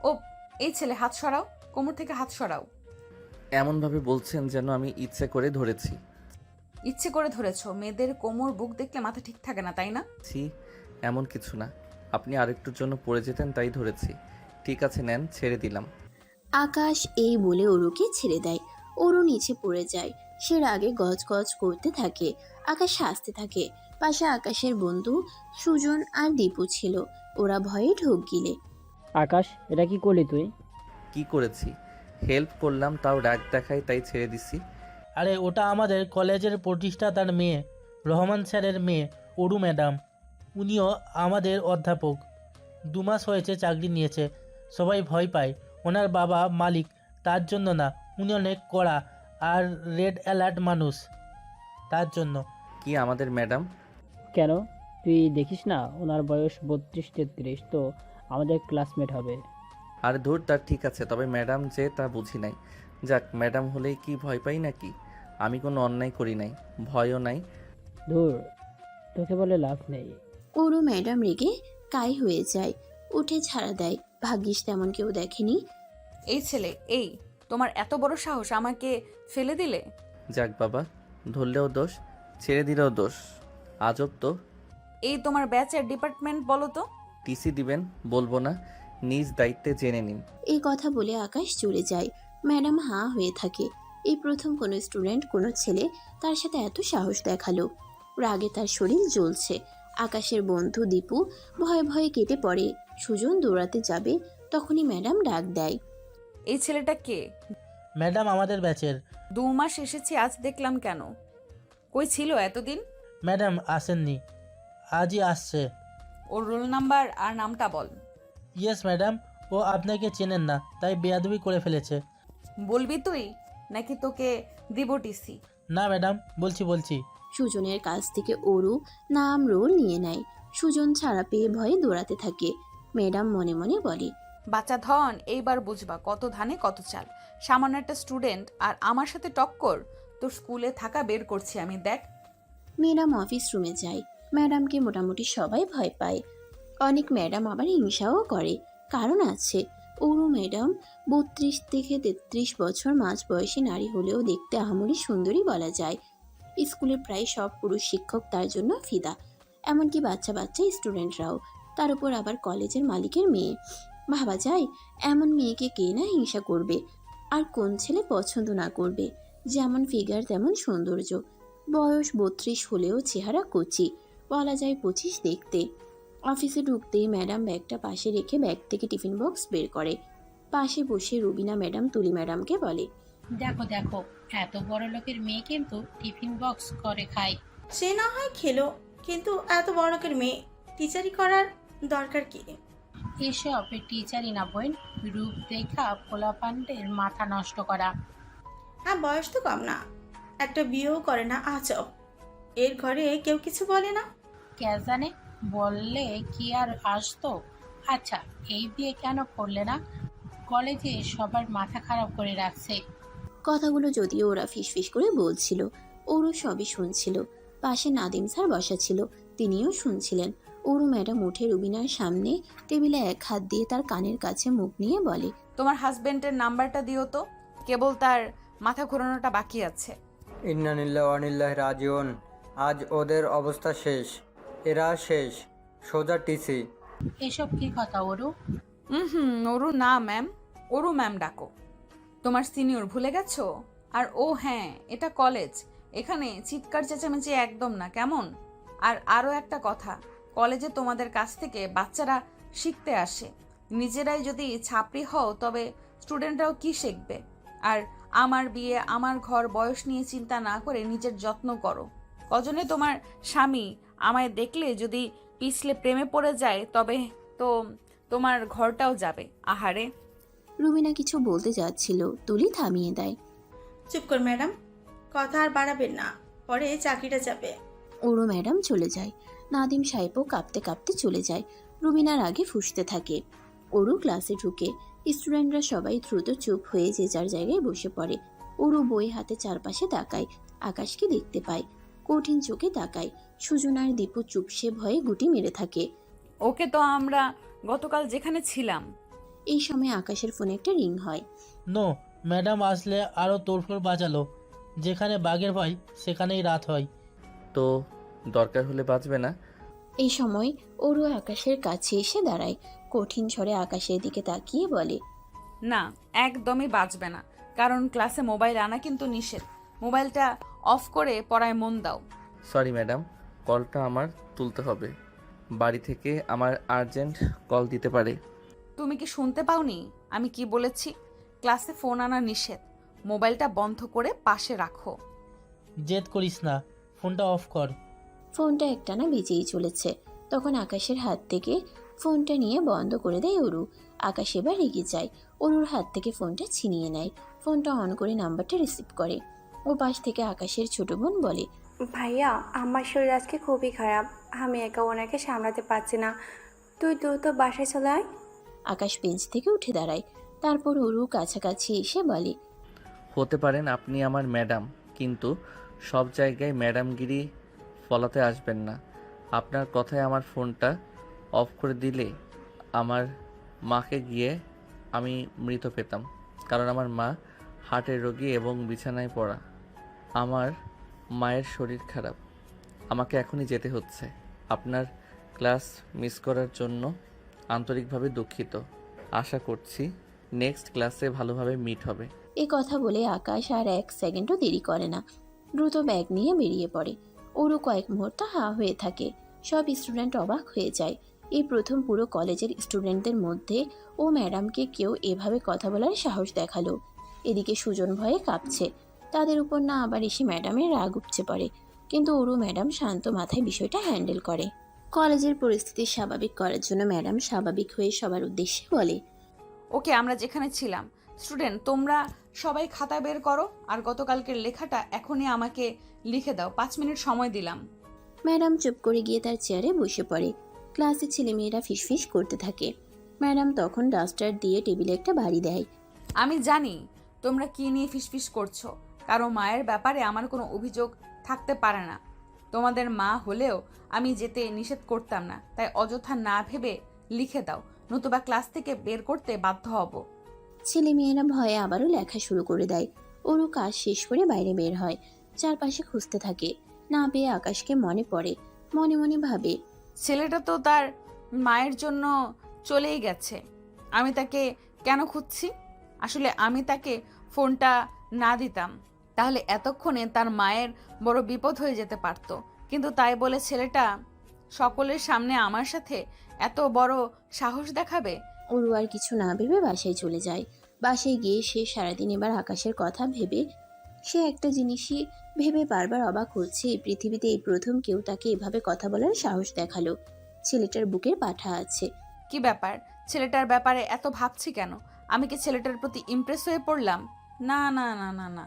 ও, এই ছেলে হাত সরাও, কোমর থেকে হাত সরাও। এমনভাবে বলছেন যেন আমি ইচ্ছে করে ধরেছি। ইচ্ছে করে ধরেছো? মেয়েদের কোমর বুক দেখলে মাথা ঠিক থাকে না, তাই না? ছি, এমন কিছু না। আপনি আরেকটুর জন্য পড়ে যেতেন তাই ধরেছি। ঠিক আছে নেন, ছেড়ে দিলাম। আকাশ এই বলে অরুকে ছেড়ে দেয়। অরু নিচে পড়ে যায়। সে রাগে গজগজ করতে থাকে। আকাশ হাসতে থাকে। পাশে আকাশের বন্ধু সুজন আর দীপু ছিল। ওরা ভয়ে ঢোক গিলে। আকাশ, এটা কি করলি তুই? কি করেছি? হেল্প করলাম, তাও রাগ দেখায় তাই ছেড়ে দিছি। আরে ওটা আমাদের কলেজের প্রতিষ্ঠাতার মেয়ে, রহমান স্যারের মেয়ে, অরু ম্যাডাম। উনিও আমাদের অধ্যাপক। 2 মাস হয়েছে চাকরি নিয়েছে। সবাই ভয় পায়। ওনার বাবা মালিক, তার জন্য না। উনি অনেক কড়া আর রেড অ্যালার্ট মানুষ, তার জন্য। কি আমাদের ম্যাডাম? কেন? তুই দেখিস না ওনার বয়স 32-33, তো আমাদের ক্লাসমেট হবে। আর ধুর, তার ঠিক আছে, তবে ম্যাডাম যে তা বুঝি নাই। যাক, ম্যাডাম হলেই কি ভয় পাই নাকি? আমি কোনো অন্যায় করি নাই, ভয়ও নাই। ধুর, তোকে বলে লাভ নেই। অরু ম্যাডাম রেগে কাই হয়ে যায়। উঠে ছাড়া দেয়। ভাগ্যিস তেমন কেউ দেখেনি। এই ছেলে, এই তোমার এত বড় সাহস আমাকে ফেলে দিলে? যাক বাবা, ধরলেও দোষ, ছেড়ে দিলেও দোষ। আজব তো। এই তোমার ব্যাচের ডিপার্টমেন্ট বলো তো? টিসি দিবেন? বলবো না, নিজ দায়িত্বে জেনে নিন। এই কথা বলে আকাশ চলে যায়। ম্যাডাম হাঁ হয়ে থাকে। এই প্রথম কোনো স্টুডেন্ট, কোনো ছেলে তার সাথে এত সাহস দেখালো। রাগে তার শরীর জ্বলছে। আকাশের বন্ধু দীপু ভয়ে ভয়ে কেটে পড়ে। সুজন দৌড়াতে যাবে, তখনই ম্যাডাম ডাক দেয়। এই ছেলেটা কে? ম্যাডাম আমাদের ব্যাচের। 2 মাস এসেছি, আজ দেখলাম কেন? কই ছিল এতদিন? ম্যাডাম আসেননি, আজই আসছে। ওর রোল নাম্বার আর নামটা বল। ইয়েস ম্যাডাম, ও আপনাকে চেনেন না তাই বেয়াদবি করে ফেলেছে। বলবি তুই, নাকি তোকে দিব টিসি? না ম্যাডাম, বলছি। সুজনের কাছ থেকে অরু নাম রোল নিয়ে নেয়। সুজন ছাড়া পেয়ে ভয়ে দৌড়াতে থাকে। ম্যাডাম মনে মনে বলে, বাচ্চা ধন, এইবার বুঝবা কত ধানে কত চাল। সামান্য একটা স্টুডেন্ট আর আমার সাথে টক্কর? তোর স্কুলে থাকা বের করছি আমি, দেখ। ম্যাডাম অফিস রুমে যায়। ম্যাডামকে মোটামুটি সবাই ভয় পায়। অনেক ম্যাডাম আবার হিংসাও করে। কারণ আছে। অরু ম্যাডাম 32 থেকে 33 বছর মাঝ বয়সী নারী হলেও দেখতে আহামরি সুন্দরী বলা যায়। স্কুলের প্রায় সব পুরুষ শিক্ষক তার জন্য ফিদা। এমনকি বাচ্চা বাচ্চা স্টুডেন্টরাও। তার উপর আবার কলেজের মালিকের মেয়ে। ভাবা যায়, এমন মেয়েকে কে না হিংসা করবে? আর কোন ছেলে পছন্দ না করবে? যেমন ফিগার তেমন সৌন্দর্য। বয়স 32 হলেও চেহারা কচি, বলা যায় 25 দেখতে। অফিসে ঢুকতেই ম্যাডাম ব্যাগটা পাশে রেখে ব্যাগ থেকে টিফিন বক্স বের করে। পাশে বসে রুবিনা ম্যাডাম তুলি ম্যাডামকে বলে, দেখো দেখো, এত বড় লোকের মেয়ে কিন্তু টিফিন বক্স করে খায়। সে না হয় খেলো, কিন্তু এত বড় লোকের মেয়ে টিচারি করার দরকার কি? এসব টিচারই না বোন, রূপ দেখা পোলাপানদের মাথা নষ্ট করা। হ্যাঁ, বয়স তো কম না, একটা বিয়েও করে না। আজব, এর ঘরে কেউ কিছু বলে না? কে জানে, বললে কি আর আসতো? আচ্ছা, এই বিয়ে কেন করলে না? কলেজে সবার মাথা খারাপ করে রাখছে। কথাগুলো যদিও ওরা ফিসফিস করে বলছিল, ওরও সবই শুনছিল। পাশে নাদিম স্যার বসা ছিল, তিনিও শুনছিলেন। ওরু ম্যাডাম উঠে রুবিনার সামনে টেবিলে এক হাত দিয়ে তার কানের কাছে মুখ নিয়ে বলে, তোমার হাজবেন্ডের নাম্বারটা দিও তো, কেবল তার মাথা ঘোরানোটা বাকি আছে। ইন্না লিল্লাহি ওয়া ইন্না ইলাইহি রাজিউন। আজ ওদের অবস্থা শেষ, এরা শেষ, সোজা টিসি। এসব কি কথা ওরু? অরু না ম্যাম, অরু ম্যাম ডাকো। তোমার সিনিয়র ভুলে গেছো? আর ও হ্যাঁ, এটা কলেজ, এখানে চিৎকার চেঁচামেচি একদম না, কেমন? আর আরও একটা কথা, কলেজে তোমাদের কাছ থেকে বাচ্চারা শিখতে আসে। নিজেরাই যদি ছাপড়ি হও তবে স্টুডেন্টরাও কি শিখবে? আর আমার বিয়ে, আমার ঘর, বয়স নিয়ে চিন্তা না করে নিজের যত্ন করো। কজনে তোমার স্বামী আমায় দেখলে যদি পিছলে প্রেমে পড়ে যায়, তবে তো তোমার ঘরটাও যাবে। আহারে। রুবিনা কিছু বলতে যাচ্ছিল, তুলি থামিয়ে দেয়। চুপ কর ম্যাডাম, কথা আর বাড়াবেন না, পরে চাকরিটা যাবে। ওরু ম্যাডাম চলে যায়। নাদিম সাহেবও কাঁপতে কাঁপতে চলে যায়। রুবিনার আগে ফুঁসতে থাকে। ওরু ক্লাসে ঢুকে। স্টুডেন্টরা সবাই দ্রুত চুপ হয়ে যে যার জায়গায় বসে পড়ে। ওরু বই হাতে চারপাশে তাকায়। আকাশকে দেখতে পায়। কঠিন চোখে তাকায়। সুজন আর দীপু চুপসে ভয়ে গুটি মেরে থাকে। ওকে তো আমরা গতকাল যেখানে ছিলাম এই সময় আকাশের ফোনে একটা রিং হয়। নো, ম্যাডাম আসলে আরও তোড়ফোড় বাঁচালো। যেখানে বাঘের ভয় সেখানেই রাত হয়। তো দরকার হলে বাঁচবে না? এই সময় ওরু আকাশের কাছে এসে দাঁড়ায়, কঠিন স্বরে আকাশের দিকে তাকিয়ে বলে, না, একদমই বাঁচবে না, কারণ ক্লাসে মোবাইল আনা কিন্তু নিষেধ। মোবাইলটা অফ করে পড়ায় মন দাও। সরি ম্যাডাম, কলটা আমার তুলতে হবে। বাড়ি থেকে আমার আর্জেন্ট কল দিতে পারে। তুমি কি শুনতে পাওনি আমি কি বলেছি? ক্লাসে ফোন আনা নিষেধ। মোবাইলটা বন্ধ করে পাশে রাখো। জেদ করিস না, ফোনটা অফ কর। ফোনটা একটানা বেজেই চলেছে। তখন আকাশের হাত থেকে ফোনটা নিয়ে বন্ধ করে দেয় অরু। আকাশ এবার রেগে যায়, অরুর হাত থেকে ফোনটা ছিনিয়ে নেয়। ফোনটা অন করে নাম্বারটা রিসিভ করে। ও পাশ থেকে আকাশের ছোট বোন বলে, ভাইয়া, আমার শরীর আজকে খুবই খারাপ, আমি একা ওনাকে সামলাতে পারছি না, তুই দ্রুত বাসায় চলে আয়। আকাশ বেঞ্চ থেকে উঠে দাঁড়ায়। তারপর অরু কাছাকাছি এসে বলে, হতে পারেন আপনি আমার ম্যাডাম, কিন্তু সব জায়গায় ম্যাডামগিরি ফলাতে আসবেন না। আপনার কথায় আমার ফোনটা অফ করে দিলে আমার মাকে গিয়ে আমি মৃত পেতাম, কারণ আমার মা হার্টের রোগী এবং বিছানায় পড়া। আমার মায়ের শরীর খারাপ, আমাকে এখনই যেতে হচ্ছে। আপনার ক্লাস মিস করার জন্য আন্তরিকভাবে দুঃখিত। আশা করছি নেক্সট ক্লাসে ভালোভাবে মিট হবে। এই কথা বলে আকাশ আর এক সেকেন্ডও দেরি করে না, দ্রুত ব্যাগ নিয়ে বেরিয়ে পড়ে। ওরও কয়েক মুহূর্ত হা হয়ে থাকে। সব স্টুডেন্ট অবাক হয়ে যায়। এই প্রথম পুরো কলেজের স্টুডেন্টদের মধ্যে ও ম্যাডামকে কেউ এভাবে কথা বলার সাহস দেখালো। এদিকে সুজন ভয়ে কাঁপছে। তাদের উপর না আবার এসে ম্যাডামের রাগ উপচে পড়ে, কিন্তু ওরও ম্যাডাম শান্ত মাথায় বিষয়টা হ্যান্ডেল করে। কলেজের পরিস্থিতি স্বাভাবিক করার জন্য ম্যাডাম স্বাভাবিক হয়ে সবার উদ্দেশ্যে বলে, ওকে, আমরা যেখানে ছিলাম। স্টুডেন্ট, তোমরা সবাই খাতা বের করো আর গতকালকের লেখাটা এখনই আমাকে লিখে দাও। 5 মিনিট সময় দিলাম। ম্যাডাম চুপ করে গিয়ে তার চেয়ারে বসে পড়ে। ক্লাসে ছেলেমেয়েরা ফিসফিস করতে থাকে। ম্যাডাম তখন ডাস্টার দিয়ে টেবিলে একটা বাড়ি দেয়। আমি জানি তোমরা কি নিয়ে ফিসফিস করছো। কারো মায়ের ব্যাপারে আমার কোনো অভিযোগ থাকতে পারে না। তোমাদের মা হলেও আমি যেতে নিষেধ করতাম না, তাই অযথা না ভেবে লিখে দাও, নতুবা ক্লাস থেকে বের করতে বাধ্য হব। ছেলেমেয়েরা ভয়ে আবারও লেখা শুরু করে দেয়। ওরও কাজ শেষ করে বাইরে বের হয়। চারপাশে খুঁজতে থাকে। না পেয়ে আকাশকে মনে পড়ে। মনে মনে ভাবে, ছেলেটা তো তার মায়ের জন্য চলেই গেছে, আমি তাকে কেন খুঁজছি? আসলে আমি তাকে ফোনটা না দিতাম তাহলে এতক্ষণে তার মায়ের বড় বিপদ হয়ে যেতে পারত। কিন্তু তাই বলে ছেলেটা সকলের সামনে আমার সাথে এত বড় সাহস দেখাবে? ওরও আর কিছু না ভেবে বাসায় চলে যায়। বাসায় গিয়ে সে সারাদিন এবার আকাশের কথা ভেবে সে একটা জিনিসই ভেবে বারবার অবাক হচ্ছে, এই পৃথিবীতে এই প্রথম কেউ তাকে এভাবে কথা বলার সাহস দেখালো। ছেলেটার বুকের পাঠা আছে। কি ব্যাপার? ছেলেটার ব্যাপারে এত ভাবছি কেন? আমি কি ছেলেটার প্রতি ইমপ্রেস হয়ে পড়লাম? না না না না না,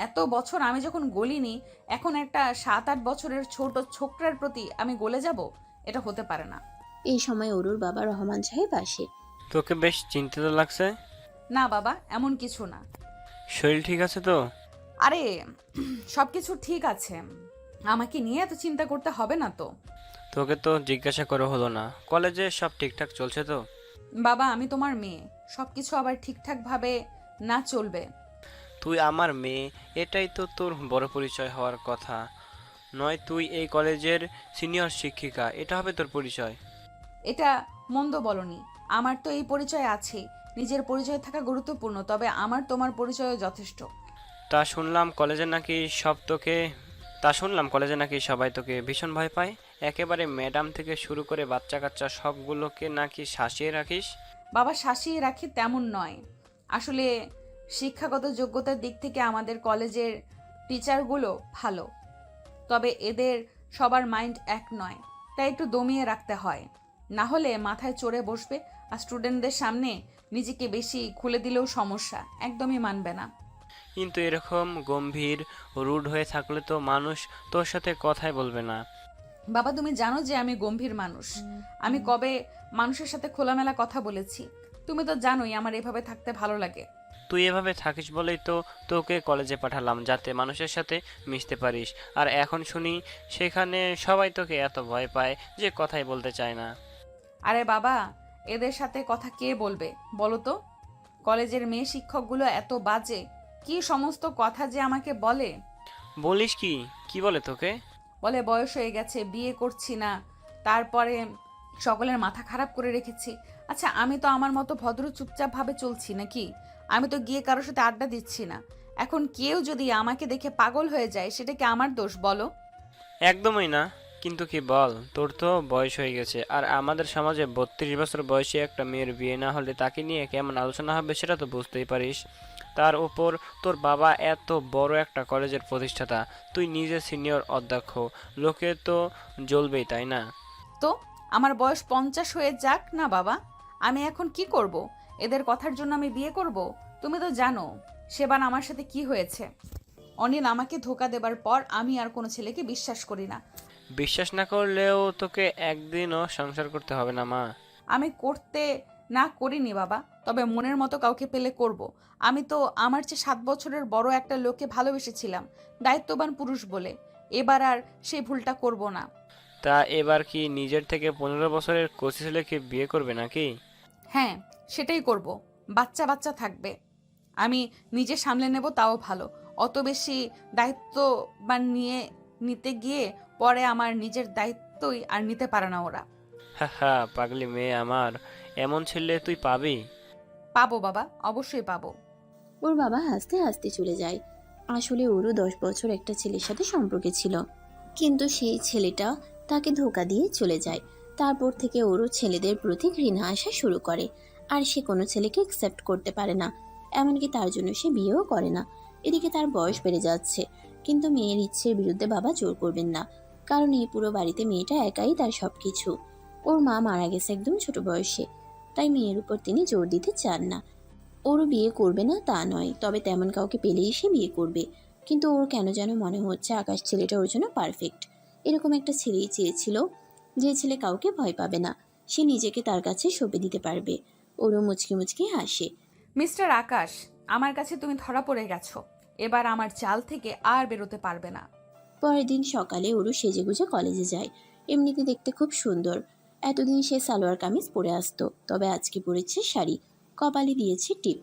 এত বছর আমি যখন গলিনি, এখন একটা 7-8 বছরের ছোট ছোকরার প্রতি আমি গলে যাব? এটা হতে পারে না। এই সময় অরুর বাবা রহমান সাহেব আসে। তোকে বেশ চিন্তিত লাগছে। না বাবা, এমন কিছু না। শরীর ঠিক আছে তো? আরে সবকিছু ঠিক আছে, আমাকে নিয়ে এত চিন্তা করতে হবে না তো। তোকে তো জিজ্ঞাসা করা হলো না, কলেজে সব ঠিকঠাক চলছে তো? বাবা, আমি তোমার মেয়ে, সবকিছু আবার ঠিকঠাক ভাবে না চলবে? তুই আমার মেয়ে, এটাই তো তোর বড় পরিচয় হওয়ার কথা নয়। তুই এই কলেজের সিনিয়র শিক্ষিকা, এটা হবে তোর পরিচয়। এটা মন্দ বলনি, আমার তো এই পরিচয় আছে। নিজের পরিচয় থাকা গুরুত্বপূর্ণ, তবে আমার তোমার পরিচয় যথেষ্ট। তা শুনলাম কলেজে নাকি সবাই তোকে ভীষণ ভয় পায়। একেবারে ম্যাডাম থেকে শুরু করে বাচ্চা কাচ্চা সবগুলোকে নাকি শাসিয়ে রাখিস। বাবা, শাসিয়ে রাখি তেমন নয়। আসলে শিক্ষাগত যোগ্যতার দিক থেকে আমাদের কলেজের টিচারগুলো ভালো, তবে এদের সবার মাইন্ড এক নয়, তাই একটু দমিয়ে রাখতে হয়। না হলে মাথায় চড়ে বসবে আর স্টুডেন্টদের সামনে নিজেকে বেশি খুলে দিলেও সমস্যা, একদমই মানবে না। কিন্তু এরকম গম্ভীর রুড হয়ে থাকলে তো মানুষ তোর সাথে কথাই বলবে না। বাবা, তুমি জানো যে আমি গম্ভীর মানুষ। আমি কবে মানুষের সাথে খোলামেলা কথা বলেছি? তুমি তো জানোই আমার এভাবে থাকতে ভালো লাগে। তুই এভাবে থাকিস বলেই তো তোকে কলেজে পাঠালাম, যাতে মানুষের সাথে মিশতে পারিস। আর এখন শুনি সেখানে সবাই তোকে এত ভয় পায় যে কথাই বলতে চায় না। আরে বাবা, এদের সাথে কথা কে বলবে বলো তো? কলেজের মেয়ে শিক্ষকগুলো এত বাজে, কি সমস্ত কথা যে আমাকে বলে। বলিস কি? কি বলে তোকে? বলে বয়স হয়ে গেছে, বিয়ে করছি না, তারপরে সকলের মাথা খারাপ করে রেখেছি। আচ্ছা, আমি তো আমার মতো ভদ্র চুপচাপ ভাবে চলছি নাকি? আমি তো গিয়ে কারোর সাথে আড্ডা দিচ্ছি না। এখন কেউ যদি আমাকে দেখে পাগল হয়ে যায়, সেটা কি আমার দোষ বলো? একদমই না। কিন্তু কি বল, তোর তো বয়স হয়ে গেছে, আর আমাদের সমাজে 32 বছর বয়সী একটা মেয়ের বিয়ে না হলে তাকে নিয়ে কেমন আলোচনা হবে সেটা তো বুঝতেই পারিস। তার উপর তোর বাবা এত বড় একটা কলেজের প্রতিষ্ঠাতা, তুই নিজে সিনিয়র অধ্যক্ষ, লোকে তো জ্বলবেই, তাই না? তো আমার বয়স 50 হয়ে যাক না বাবা, আমি এখন কি করব? এদের কথার জন্য আমি বিয়ে করব? তুমি তো জানো সেবার আমার সাথে কি হয়েছে। অনিল আমাকে ধোকা দেবার পর আমি আর কোনো ছেলেকে বিশ্বাস করি না। বিশ্বাস না করলেও তোকে একদিনও সংসার করতে হবে না মা। আমি করতে না করিনি বাবা, তবে মনের মতো কাউকে পেলে করব। আমি তো আমার চেয়ে 7 বছরের বড় একটা লোককে ভালোবেসেছিলাম, দায়িত্ববান পুরুষ বলে। এবার আর সেই ভুলটা করব না। তা এবার কি নিজের থেকে 15 বছরের কচি ছেলেকে বিয়ে করবে নাকি? হ্যাঁ, সেটাই করব। বাচ্চা বাচ্চা থাকবে, আমি নিজে সামলে নেব, তাও ভালো। অত বেশি দায়িত্ববান নিতে গিয়ে পরে আমার নিজের দায়িত্বই আর নিতে পারে না ওরা। হা হা, পাগলি মেয়ে আমার, এমন ছেলে তুই পাবি? পাবো বাবা, অবশ্যই পাবো। ওর বাবা হাসতে হাসতে চলে যায়। আসলে ওরও 10 বছর একটা ছেলের সাথে সম্পর্কে ছিল, কিন্তু সেই ছেলেটা তাকে ধোকা দিয়ে চলে যায়। তারপর থেকে ওরও ছেলেদের প্রতি ঘৃণা আসা শুরু করে, আর সে কোনো ছেলেকে অ্যাকসেপ্ট করতে পারে না। এমনকি তার জন্য সে বিয়েও করে না। এদিকে তার বয়স বেড়ে যাচ্ছে, কিন্তু মেয়ের ইচ্ছের বিরুদ্ধে বাবা জোর করবেন না, কারণ এই পুরো বাড়িতে মেয়েটা একাই তার সবকিছু। ওর মা মারা গেছে একদম ছোট বয়সে, তাই মেয়ের উপর তিনি জোর দিতে চান না। ওরও বিয়ে করবে না তা নয়, তবে তেমন কাউকে পেলেই সে বিয়ে করবে। কিন্তু ওর কেন যেন মনে হচ্ছে আকাশ ছেলেটা ওর জন্য পারফেক্ট। এরকম একটা ছেলেই চেয়েছিল, যে ছেলে কাউকে ভয় পাবে না, সে নিজেকে তার কাছে সঁপে দিতে পারবে। ওরও মুচকি মুচকি হাসে। মিস্টার আকাশ, আমার কাছে তুমি ধরা পড়ে গেছো। এবার আমার জাল থেকে আর বেরোতে পারবে না। পরের দিন সকালে ওরও সেজেগুজে কলেজে যায়। এমনিতে দেখতে খুব সুন্দর। এতদিন সে সালোয়ার কামিজ পরে আসতো, তবে আজকে পরেছে শাড়ি, কপালে দিয়েছে টিপ,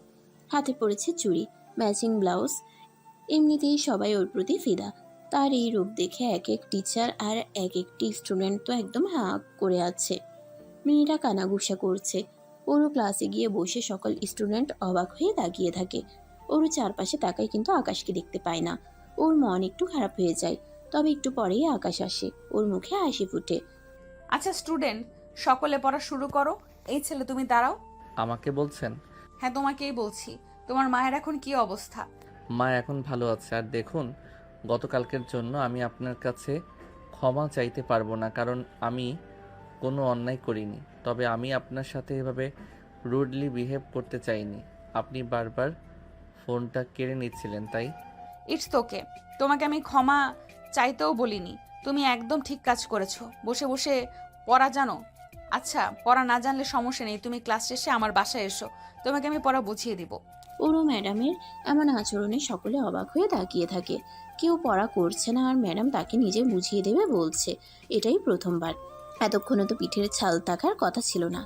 হাতে পরেছে চুড়ি, ম্যাচিং ব্লাউজ। এমনিতেই সবাই ওর প্রতি ফিদা। তার এই রূপ দেখে এক এক টিচার আর এক একটি স্টুডেন্ট তো একদম হাঁ করে আছে। মেয়েটা কানাঘুষা করছে। ওরও ক্লাসে গিয়ে বসে সকল স্টুডেন্ট অবাক হয়ে তাকিয়ে থাকে। ওরও চারপাশে তাকায়, কিন্তু আকাশকে দেখতে পায় না। ওর মন একটু খারাপ হয়ে যায়, তবে একটু পরেই আকাশ আসে। ওর মুখে হাসি ফুটে। আচ্ছা স্টুডেন্ট, সকলে পড়া শুরু করো। এই ছেলে, তুমি দাঁড়াও। আমাকে বলছেন? হ্যাঁ, তোমাকেই বলছি। তোমার মায়ের এখন কি অবস্থা? মা এখন ভালো আছে। আর দেখুন, গতকালকের জন্য আমি আপনার কাছে ক্ষমা চাইতে পারবো না, কারণ আমি কোনো অন্যায় করিনি। তবে আমি আপনার সাথে এভাবে রুডলি বিহেভ করতে চাইনি। আপনি বারবার ফোনটা কেড়ে নিচ্ছিলেন, তাই। ইটস ওকে, তোমাকে আমি ক্ষমা চাইতেও বলিনি। তুমি একদম ঠিক কাজ করেছো। বসে বসে পড়া জানো? আচ্ছা, পড়া না জানলে সমস্যা নেই, তুমি ক্লাস শেষে আমার বাসায় এসো, তোমাকে আমি পড়া বুঝিয়ে দিব। ওরও ম্যাডামের এমন আচরণে সকলে অবাক হয়ে তাকিয়ে থাকে। কেউ পড়া করছে না, আর ম্যাডাম তাকে নিজে বুঝিয়ে দেবে বলছে। এটাই প্রথমবার। এতক্ষণে তো পিঠের ছাল থাকার কথা ছিল না।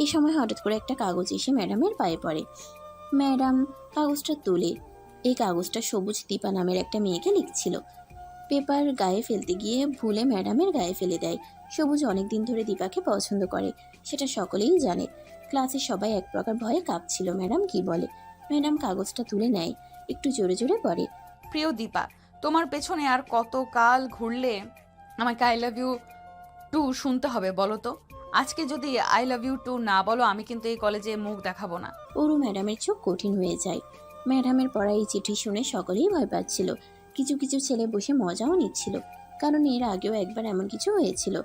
এই সময় হঠাৎ করে একটা কাগজ এসে ম্যাডামের পায়ে পড়ে। ম্যাডাম কাগজটা তোলে। এই কাগজটা সবুজ দীপা নামের একটা মেয়েকে লিখছিল। পেপার গায়ে ফেলতে গিয়ে ভুলে ম্যাডামের গায়ে ফেলে দেয়। সবুজ অনেকদিন ধরে দীপাকে পছন্দ করে, সেটা সকলেই জানে। ক্লাসে সবাই এক প্রকার ভয়ে কাঁপছিল ম্যাডাম কি বলে। ম্যাডাম কাগজটা তুলে নেয়, একটু জোরে জোরে পড়ে। প্রিয় দীপা, তোমার পেছনে আর কত কাল ঘুরলে আমাকে আই লাভ ইউ টু শুনতে হবে বলো তো? আজকে যদি আই লাভ ইউ টু না বলো, আমি কিন্তু এই কলেজে মুখ দেখাবো না। ওরু ম্যাডামের চোখ কঠিন হয়ে যায়। ম্যাডামের পড়া এই চিঠি শুনে সকলেই ভয় পাচ্ছিল। কিছু কিছু ছেলে বসে মজাও নিচ্ছিল, কারণ এর আগেও একবার এমন কিছু হয়েছিল,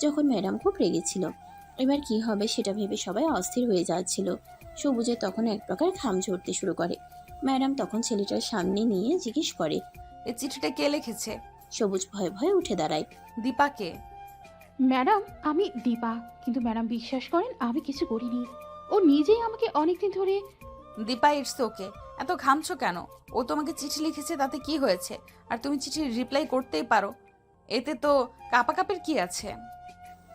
যখন ম্যাডাম খুব রেগেছিল। এবার কি হবে সেটা ভেবে সবাই অস্থির হয়ে যাচ্ছিল। সবুজের তখন এক প্রকার ঘাম ঝরতে শুরু করে। ম্যাডাম তখন ছেলেটার সামনে নিয়ে জিজ্ঞেস করে, এই চিঠিটা কে লিখেছে? সবুজ ভয়ে ভয়ে উঠে দাঁড়ায়। দীপাকে। ম্যাডাম, আমি দীপা, কিন্তু ম্যাডাম বিশ্বাস করেন আমি কিছু করিনি। ও নিজেই আমাকে অনেকদিন ধরে। দীপা, ইটস ওকে, এত ঘামছো কেন? ও তোমাকে চিঠি লিখেছে, তাতে কি হয়েছে? আর তুমি চিঠির রিপ্লাই করতেই পারো, এতে তো কাপাকাপির কি আছে?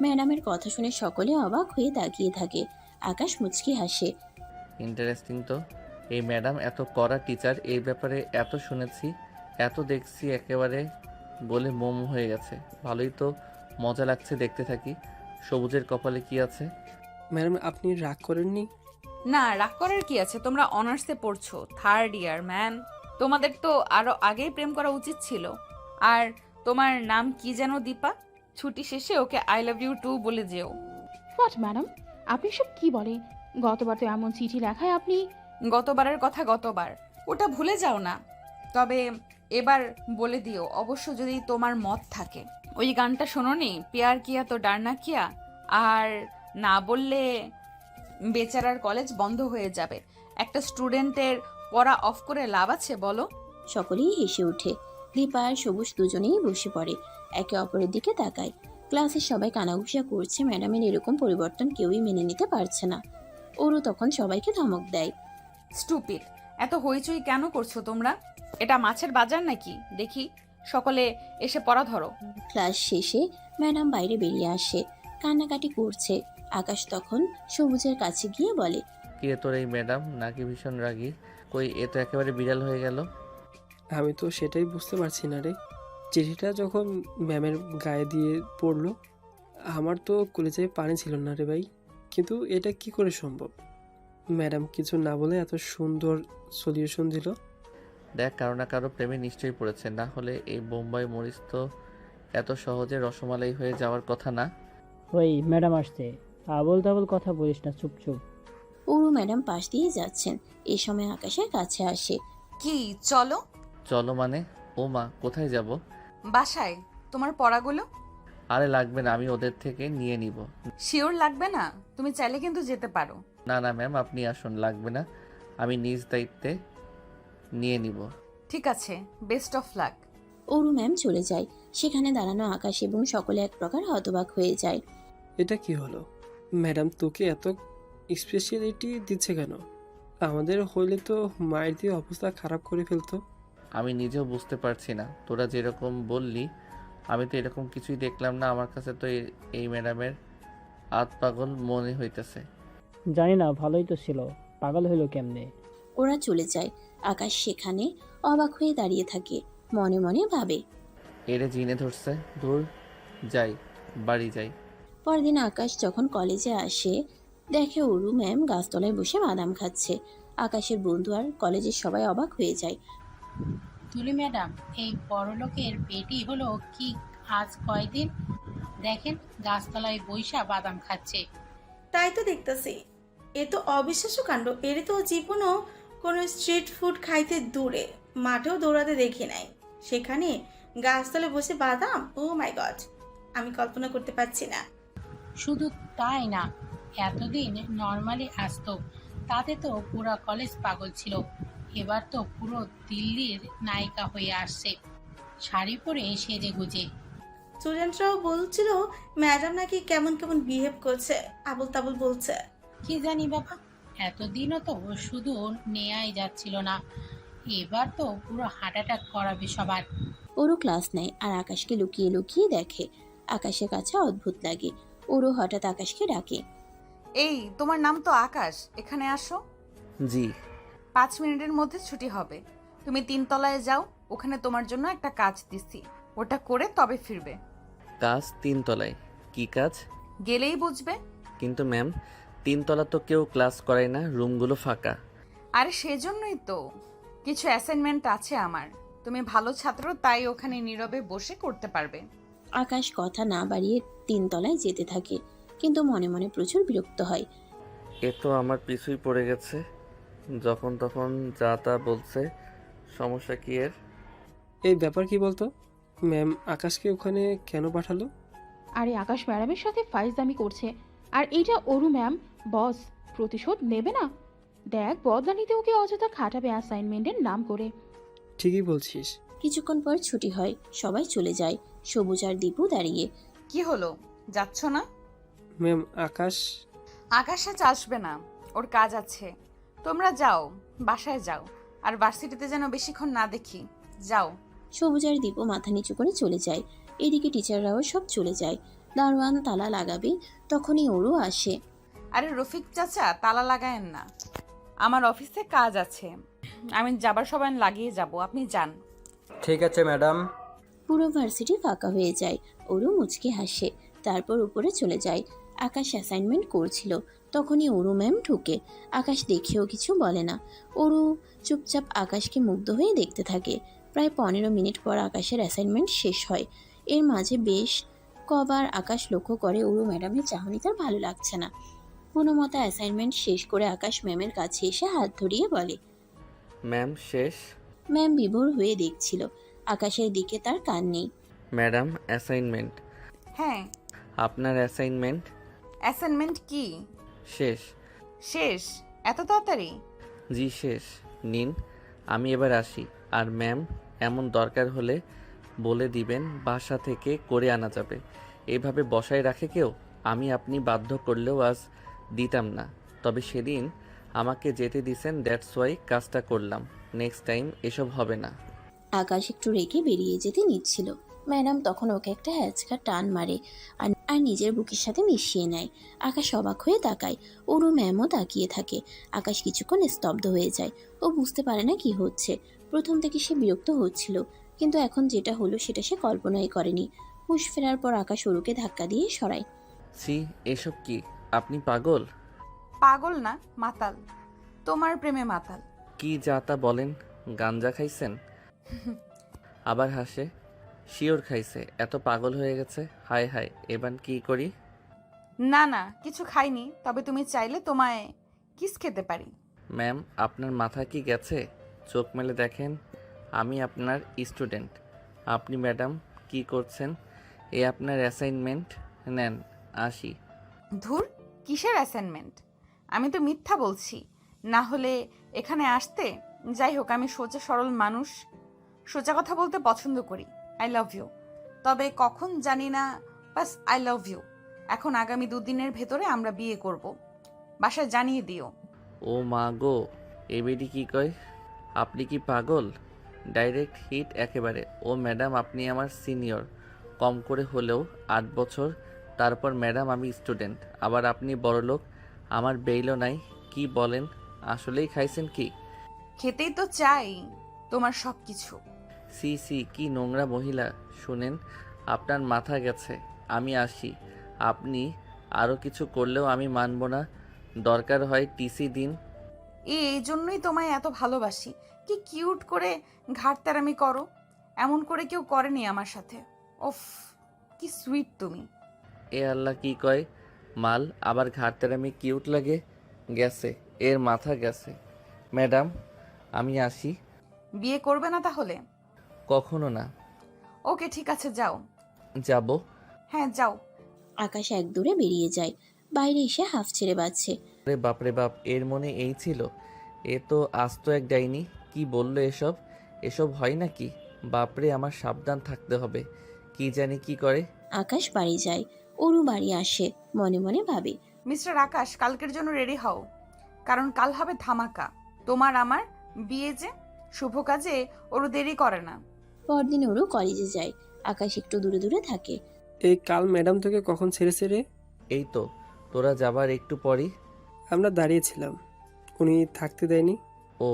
ম্যাডামের কথা শুনে সকলে অবাক হয়ে তাকিয়ে থাকে। আকাশ মুচকি হাসে। ইন্টারেস্টিং তো। এই ম্যাডাম এত কড়া টিচার, এই ব্যাপারে এত শুনেছি, এত দেখছি, একেবারে বলে মোম হয়ে গেছে। ভালোই তো মজা লাগছে, দেখতে থাকি। সবুজের কপালে কি আছে? ম্যাডাম আপনি রাগ করেননি? না, রাগ করার কি আছে? তোমরা অনার্সে পড়ছো, 3rd ইয়ার ম্যান। তোমাদের তো আরো আগেই প্রেম করা উচিত ছিল। আর তোমার নাম কি যেন? দীপা। ছুটি শেষে ওকে আই লাভ ইউ টু বলে যেও। হোয়াট ম্যাডাম, আপনি সব কি বলে? গতবার তো এমন চিঠি লেখায় আপনি। গতবারের কথা গতবার, ওটা ভুলে যাও না। তবে এবার বলে দিও, অবশ্য যদি তোমার মত থাকে। ওই গানটা শোনোনি, প্যার কিয়া তো ডারনা কিয়া? আর না বললে বেচারার কলেজ বন্ধ হয়ে যাবে। একটা স্টুডেন্টের পড়া অফ করে লাভ আছে বলো? সকলেই হেসে ওঠে। দীপা আর সবুজ দুজনেই বসে পড়ে, একে অপরের দিকে তাকায়। ক্লাসের সবাই কানাঘুষা করছে, ম্যাডামের এরকম পরিবর্তন কেউই মেনে নিতে পারছে না। ওরও তখন সবাইকে ধমক দেয়। স্টুপিড, এত হইচই কেন করছো তোমরা? এটা মাছের বাজার নাকি? দেখি সকলে এসে পড়া ধরো। ক্লাস শেষে ম্যাডাম বাইরে বেরিয়ে আসে, কান্নাকাটি করছে। আকাশ তখন সবুজের কাছে গিয়ে বলে, কি রে তোর এই ম্যাডাম নাকি ভীষণ রাগী? কই, এ তো একেবারে বিড়াল হয়ে গেল। আমি তো সেটাই বুঝতে পারছি না রে। চিঠিটা যখন ম্যামের গায়ে দিয়ে পড়লো, আমার তো কলেজে পানি ছিল না রে ভাই। কিন্তু এটা কি করে সম্ভব? ম্যাডাম কিছু না বলে এত সুন্দর সলিউশন দিল। দেখ, কারো না কারো প্রেমে নিশ্চয়ই পড়েছে, না হলে এই বোম্বাই মরিচ তো এত সহজে রসমালাই হয়ে যাওয়ার কথা না। ওই ম্যাডাম আসছে, আবল তাবল কথা বলিস না, চুপ চুপ। ওরু ম্যাডাম পাশ দিয়ে যাচ্ছেন, এই সময় আকাশের কাছে আসে। কি চলো? চলো মানে? ও মা, কোথায় যাব? বাসায়। তোমার পড়াগুলো? আরে লাগবে না, আমি ওদের থেকে নিয়ে নিব। শিওর লাগবে না? তুমি চাইলে কিন্তু যেতে পারো। না না ম্যাম, আপনি আসুন, লাগবে না, আমি নিজ দায়িত্বে নিয়ে নিব। ঠিক আছে, best of luck. Oru ma'am চলে যায়। সেখানে দাঁড়ানো আকাশ এবং সকলে এক প্রকার হতবাক হয়ে যায়। এটা কি হলো? ম্যাডাম তোকে এত স্পেশালিটি দিচ্ছে কেন? আমাদের হইলে তো মায়ের দিয়ে অবস্থা খারাপ করে ফেলতো। আমি নিজেও বুঝতে পারছি না, তোরা যেরকম বললি আমি তো এরকম কিছুই দেখলাম না। আমার কাছে তো এই ম্যাডামের আত পাগল মনে হইতেছে। জানি না, ভালোই তো ছিল, পাগল হইলো কেমনে? ওরা চলে যায়। আকাশ সেখানে অবাক হয়ে দাঁড়িয়ে থাকে, মনে মনে ভাবে, এরে জিনে ধরছে। দূর, যাই, বাড়ি যাই। পরদিন আকাশ যখন কলেজে আসে, দেখে অরু ম্যাম গাছতলায় বসে বাদাম খাচ্ছে। আকাশের বন্ধু আর কলেজের সবাই অবাক হয়ে যায়। তুলি ম্যাডাম, এই বড়লোকের বেটি হলো কি আজ কয়দিন? দেখেন গাছতলায় বৈশা বাদাম খাচ্ছে। তাই তো দেখতেছি, এ তো অবিশ্বাস্য কাণ্ড। এর তো জীবনও কোনো স্ট্রিট ফুড খাইতে দূরে, মাঠেও দৌড়াতে দেখি নাই, সেখানে গাছতলে বসে বাদাম। ও মাই গড, আমি কল্পনা করতে পারছি না। শুধু তাই না, এতদিন নর্মালি আসতো, তাতে তো পুরো কলেজ পাগল ছিল। এবার তো পুরো দিল্লির নায়িকা হয়ে আসছে, শাড়ি পরে সেজে গুজে। স্টুডেন্টরাও বলছিল ম্যাডাম নাকি কেমন কেমন বিহেভ করছে, আবল তাবল বলছে। কি জানি বাবা, এতদিনও তো শুধু নেয়াই যাচ্ছিল না, এবার তো পুরো হার্ট অ্যাটাক করাবে সবার। ওরও ক্লাস নেয় আর আকাশকে লুকিয়ে লুকিয়ে দেখে। আকাশের কাছে অদ্ভুত লাগে। ওরও হঠাৎ আকাশকে ডাকে। এই, তোমার নাম তো আকাশ, এখানে আসো। জি। 5 মিনিটের মধ্যে ছুটি হবে। তুমি 3 তলায় যাও, ওখানে তোমার জন্য একটা কাজ দিছি, ওটা করে তবে ফিরবে। কাজ 3 তলায়? কি কাজ? গেলেই বুঝবে। কিন্তু ম্যাম, 3 তলা তো কেউ ক্লাস করায় না, রুমগুলো ফাঁকা। আরে সেজন্যই তো, কিছু অ্যাসাইনমেন্ট আছে আমার। তুমি ভালো ছাত্র, তাই ওখানে নীরবে বসে করতে পারবে। আকাশ কথা না বাড়িয়ে 3 তলায় যেতে থাকে, কিন্তু মনে মনে প্রচুর বিরক্ত হয়। এ তো আমার পিছুই পড়ে গেছে, যখন তখন যা তা বলছে। সমস্যা কি এর? এই ব্যাপার কি বলতো? ম্যাম আকাশকে ওখানে কেন পাঠালো? আরে আকাশ ম্যাডামের সাথে ফাইজলামি করছে, আর এইটা অরু ম্যাম বস, প্রতিশোধ নেবে না। দেখ, বদলানিতে ওকে অযথা খাটাবে অ্যাসাইনমেন্টের নাম করে। ঠিকই বলছিস। কিছুক্ষণ পর ছুটি হয়, সবাই চলে যায়। সবুজ আর দীপু দাঁড়িয়ে। কি হলো, যাচ্ছ না? ম্যাম আকাশ আকাশ আজ আসবে না, ওর কাজ আছে। তোমরা যাও, বাসায় যাও, আর ভার্সিটিতে যেন বেশিক্ষণ না দেখি। যাও। সবুজ আর দীপু মাথা নিচু করে চলে যায়। এদিকে টিচাররাও সব চলে যায়। দারোয়ান তালা লাগাবে, তখনই ওরও আসে। আরে রফিক চাচা, তালা লাগায়েন না, আমার অফিসে কাজ আছে, আমি যাবার সময় লাগিয়ে যাব, আপনি যান। ঠিক আছে ম্যাডাম। পুরো ভার্সিটি ফাঁকা হয়ে যায়। ওরু মুচকে হাসে, তারপর উপরে চলে যায়। আকাশ অ্যাসাইনমেন্ট করছিল, তখনই ওরু ম্যাম ঢুকে। আকাশ দেখেও কিছু বলে না। ওরু চুপচাপ আকাশকে মুগ্ধ হয়ে দেখতে থাকে। প্রায় 15 মিনিট পর আকাশের অ্যাসাইনমেন্ট শেষ হয়। এর মাঝে বেশ কবার আকাশ লক্ষ্য করে ওরু ম্যাডামের চাহনি তার ভালো লাগছে না। কোনো মতো অ্যাসাইনমেন্ট শেষ করে আকাশ ম্যামের কাছে এসে হাত ধরিয়ে বলে। ম্যাম শেষ। ম্যাম বিভোর হয়ে দেখছিল, আকাশের দিকে তার কান নেই। Madam assignment. হ্যাঁ, আপনার অ্যাসাইনমেন্ট অ্যাসাইনমেন্ট কি শেষ। শেষ? এত তাড়াতাড়ি? জি শেষ। নিন, আমি এবার আসি। আর ম্যাম, এমন দরকার হলে বলে দিবেন, বাসা থেকে করে আনা যাবে। এইভাবে বসায় রাখে কেউ? আমি আপনি বাধ্য করলেও আজ দিতাম না, তবে সেদিন আমাকে যেতে দিছেন, দ্যাটস ওয়াই কাজটা করলাম। নেক্সট টাইম এসব হবে না। আকাশ একটু রেগে বেরিয়ে যেতে নিচ্ছিল, ম্যাডাম তখন ওকে একটা হ্যাচকা টান মারে আর নিজের বুকের সাথে মিশিয়ে নেয়। আকাশ অবাক হয়ে তাকায়, ওরও ম্যামও তাকিয়ে থাকে। আকাশ কিছুক্ষণ স্তব্ধ হয়ে যায়। ও বুঝতে পারে না কি হচ্ছে। প্রথম থেকে সে বিরক্ত হচ্ছিল, কিন্তু এখন যেটা হলো সেটা সে কল্পনাই করেনি। হুঁশ ফেরার পর আকাশ ওরুকে ধাক্কা দিয়ে সরায়। সি, এসব কি? আপনি পাগল? পাগল না, মাতাল, তোমার প্রেমে মাতাল। কি যা তা বলেন? গাঞ্জা খাইছেন? আবার হাসে। শিওর খাইছে, এত পাগল হয়ে গেছে। হায় হায়, এবার কি করি? না না, কিছু খাইনি, তবে তুমি চাইলে তোমায় কিস খেতে পারি। ম্যাম, আপনার মাথা কি গেছে? চোখ মেলে দেখেন, আমি আপনার স্টুডেন্ট। আপনি ম্যাডাম কি করছেন? এ আপনার অ্যাসাইনমেন্ট নেন, আসি। ধুর, কিসের অ্যাসাইনমেন্ট? আমি তো মিথ্যা বলছি, না হলে এখানে আসতে। যাই হোক, আমি সোজা সরল মানুষ, সোজা কথা বলতে পছন্দ করি। আই লাভ ইউ, তবে কখন জানি না, বাস আই লাভ ইউ। এখন আগামী 2 দিনের ভেতরে আমরা বিয়ে করব, বাসায় জানিয়ে দিও। ও মা গো, এবেডি কি কয়? আপনি কি পাগল? ডাইরেক্ট হিট একেবারে। ও ম্যাডাম, আপনি আমার সিনিয়র, কম করে হলেও 8 বছর। তারপর ম্যাডাম আমি স্টুডেন্ট, আবার আপনি বড়লোক, আমার বেইলও নাই। কি বলেন? আসলেই খাইছেন কি? খেতেই তো চাই তোমার সব কিছু। সি সি, কি নোংরা মহিলা। শুনেন, আপনার মাথা গেছে। আমি আসি। আপনি আরও কিছু করলেও আমি মানব না। দরকার হয় টিসি দিন। এই জন্যই তোমায় এত ভালোবাসি। কি কিউট করে ঘাড়তেরামি করো, এমন করে কেউ করেনি আমার সাথে। ওফ, কি সুইট তুমি। এ আল্লাহ, কি কয়? মাল আবার ঘাড়তেরামি কিউট লাগে? গেছে, এর মাথা গেছে। ম্যাডাম আমি আসি। বিয়ে করবে না তাহলে? কখনো না। ওকে, ঠিক আছে, যাও। যাব? হ্যাঁ, যাও। আকাশ এক দৌড়ে বেরিয়ে যায়। বাইরে এসে হাফ ছেড়ে বাজছে। রে বাপরে বাপ, এর মনে এই ছিল? এ তো আস্ত এক ডাইনি। কি বললো এসব? এসব হয় নাকি? বাপরে, আমার সাবধান থাকতে হবে। কি জানি কি করে। আকাশ বাড়ি যায়, ওরু বাড়ি আসে, মনে মনে ভাবে। মিস্টার আকাশ, কালকের জন্য রেডি হও, কারণ কাল হবে ধামাকা। তোমার আমার বিয়ে যে, শুভ কাজে ওরও দেরি করে না। পরদিন ওরু কলেজে যায়। আকাশ একটু দূরে দূরে থাকে। এই কাল ম্যাডাম তোকে কখন ছেড়েছে রে? এই তো তোরা যাবার একটু পরই। আমরা দাঁড়িয়েছিলাম, উনি থাকতে দেয়নি। ও,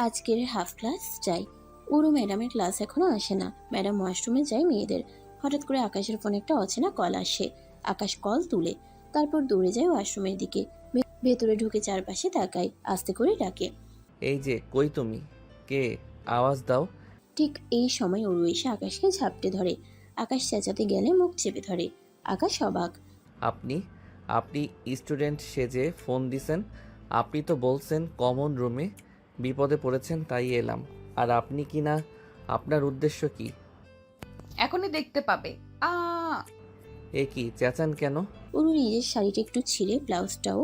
আজকের হাফ ক্লাস যায়। ওরু ম্যাডামের ক্লাস এখনো আসে না। ম্যাডাম ওয়াশরুমে যায় মেয়েদের। হঠাৎ করে আকাশের ফোনে একটা অচেনা কল আসে। আকাশ কল তুলে, তারপর দৌড়ে যায় ওয়াশরুমের দিকে। ভেতরে ঢুকে চারপাশে তাকায়, আস্তে করে ডাকে। এই যে, কই তুমি? কে? আওয়াজ দাও। ঠিক এই সময় ওরু এসে আকাশকে ঝাপটে ধরে। আকাশ চেঁচাতে গেলে মুখ চেপে ধরে। আকাশ অবাক। আপনি আপনি স্টুডেন্ট সেজে ফোন দিছেন? আপনি তো বলছেন কমন রুমে বিপদে পড়েছেন, তাই এলাম। আর আপনি কি না? আপনার উদ্দেশ্য কি? এখনই দেখতে পাবে। এ কি চেঁচান কেন? ওরু নিজের শাড়িটা একটু ছিঁড়ে, ব্লাউজটাও,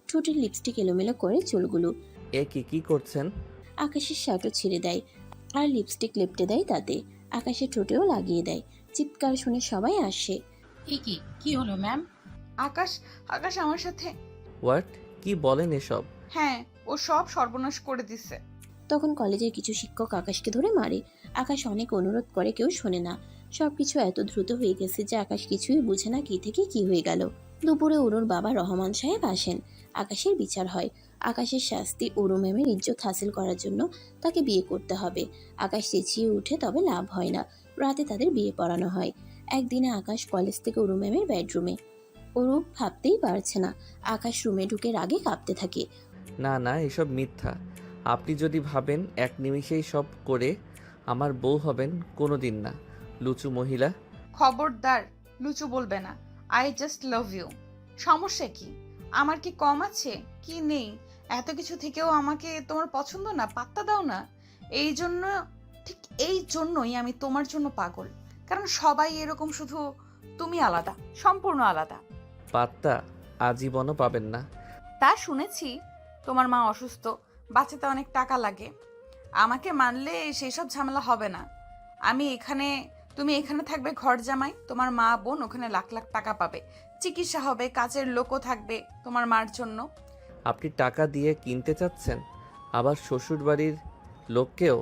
ঠোঁটের লিপস্টিক এলোমেলো করে চুলগুলো। এ কি করছেন? আকাশের শার্টও ছিঁড়ে দেয় আর লিপস্টিক লেপটে দেয় তাতে। আকাশের ঠোঁটেও লাগিয়ে দেয়। চিৎকার শুনে সবাই আসে। কি হলো ম্যাম? আকাশ, আকাশ আমার সাথে। হোয়াট? কি বলেন এসব? হ্যাঁ, ও সব সর্বনাশ করে দিছে। তখন কলেজের কিছু শিক্ষক আকাশকে ধরে মারে। আকাশ অনেক অনুরোধ করে, কেউ শোনে না। সবকিছু এত দ্রুত হয়ে গেছে যে আকাশ কিছুই বুঝে না কি থেকে কি হয়ে গেল। দুপুরে অরুর বাবা রহমান সাহেব আসেন। আকাশের বিচার হয়। আকাশের শাস্তি, অরু ম্যামের ইজ্জত হাসিল করার জন্য তাকে বিয়ে করতে হবে। আকাশ চেঁচিয়ে উঠে, তবে লাভ হয় না। রাতে তাদের বিয়ে পড়ানো হয়। একদিনে আকাশ কলেজ থেকে অরু ম্যামের বেডরুমে। অরু ভাবতেই পারছে না। আকাশ রুমে ঢুকে রাগে কাঁপতে থাকে। না না, এসব মিথ্যা। আপনি যদি ভাবেন এক নিমিষেই সব করে আমার বউ হবেন, কোনো দিন না, লুচু মহিলা। খবরদার লুচু বলবে না। I just love you. সমস্যা কি? আমার কি কম আছে? কি নেই? এত কিছু থেকেও আমাকে তোমার পছন্দ না? পাত্তা দাও না। এই জন্য, ঠিক এই জন্যই আমি তোমার জন্য পাগল। কারণ সবাই এরকম, শুধু তুমি আলাদা, সম্পূর্ণ আলাদা। পাত্তা আজীবনও পাবেন না। তা শুনেছি। তোমার মা অসুস্থ, বাঁচাতে অনেক টাকা লাগে। আমাকে মানলে সেসব ঝামেলা হবে না। তুমি এখানে থাকবে ঘর জামাই, তোমার মা বোন ওখানে লাখ লাখ টাকা পাবে, চিকিৎসা হবে, কাজের লোকও থাকবে তোমার মার জন্য। আপনি টাকা দিয়ে কিনতে চাচ্ছেন, আবার শ্বশুর বাড়ির লোককেও?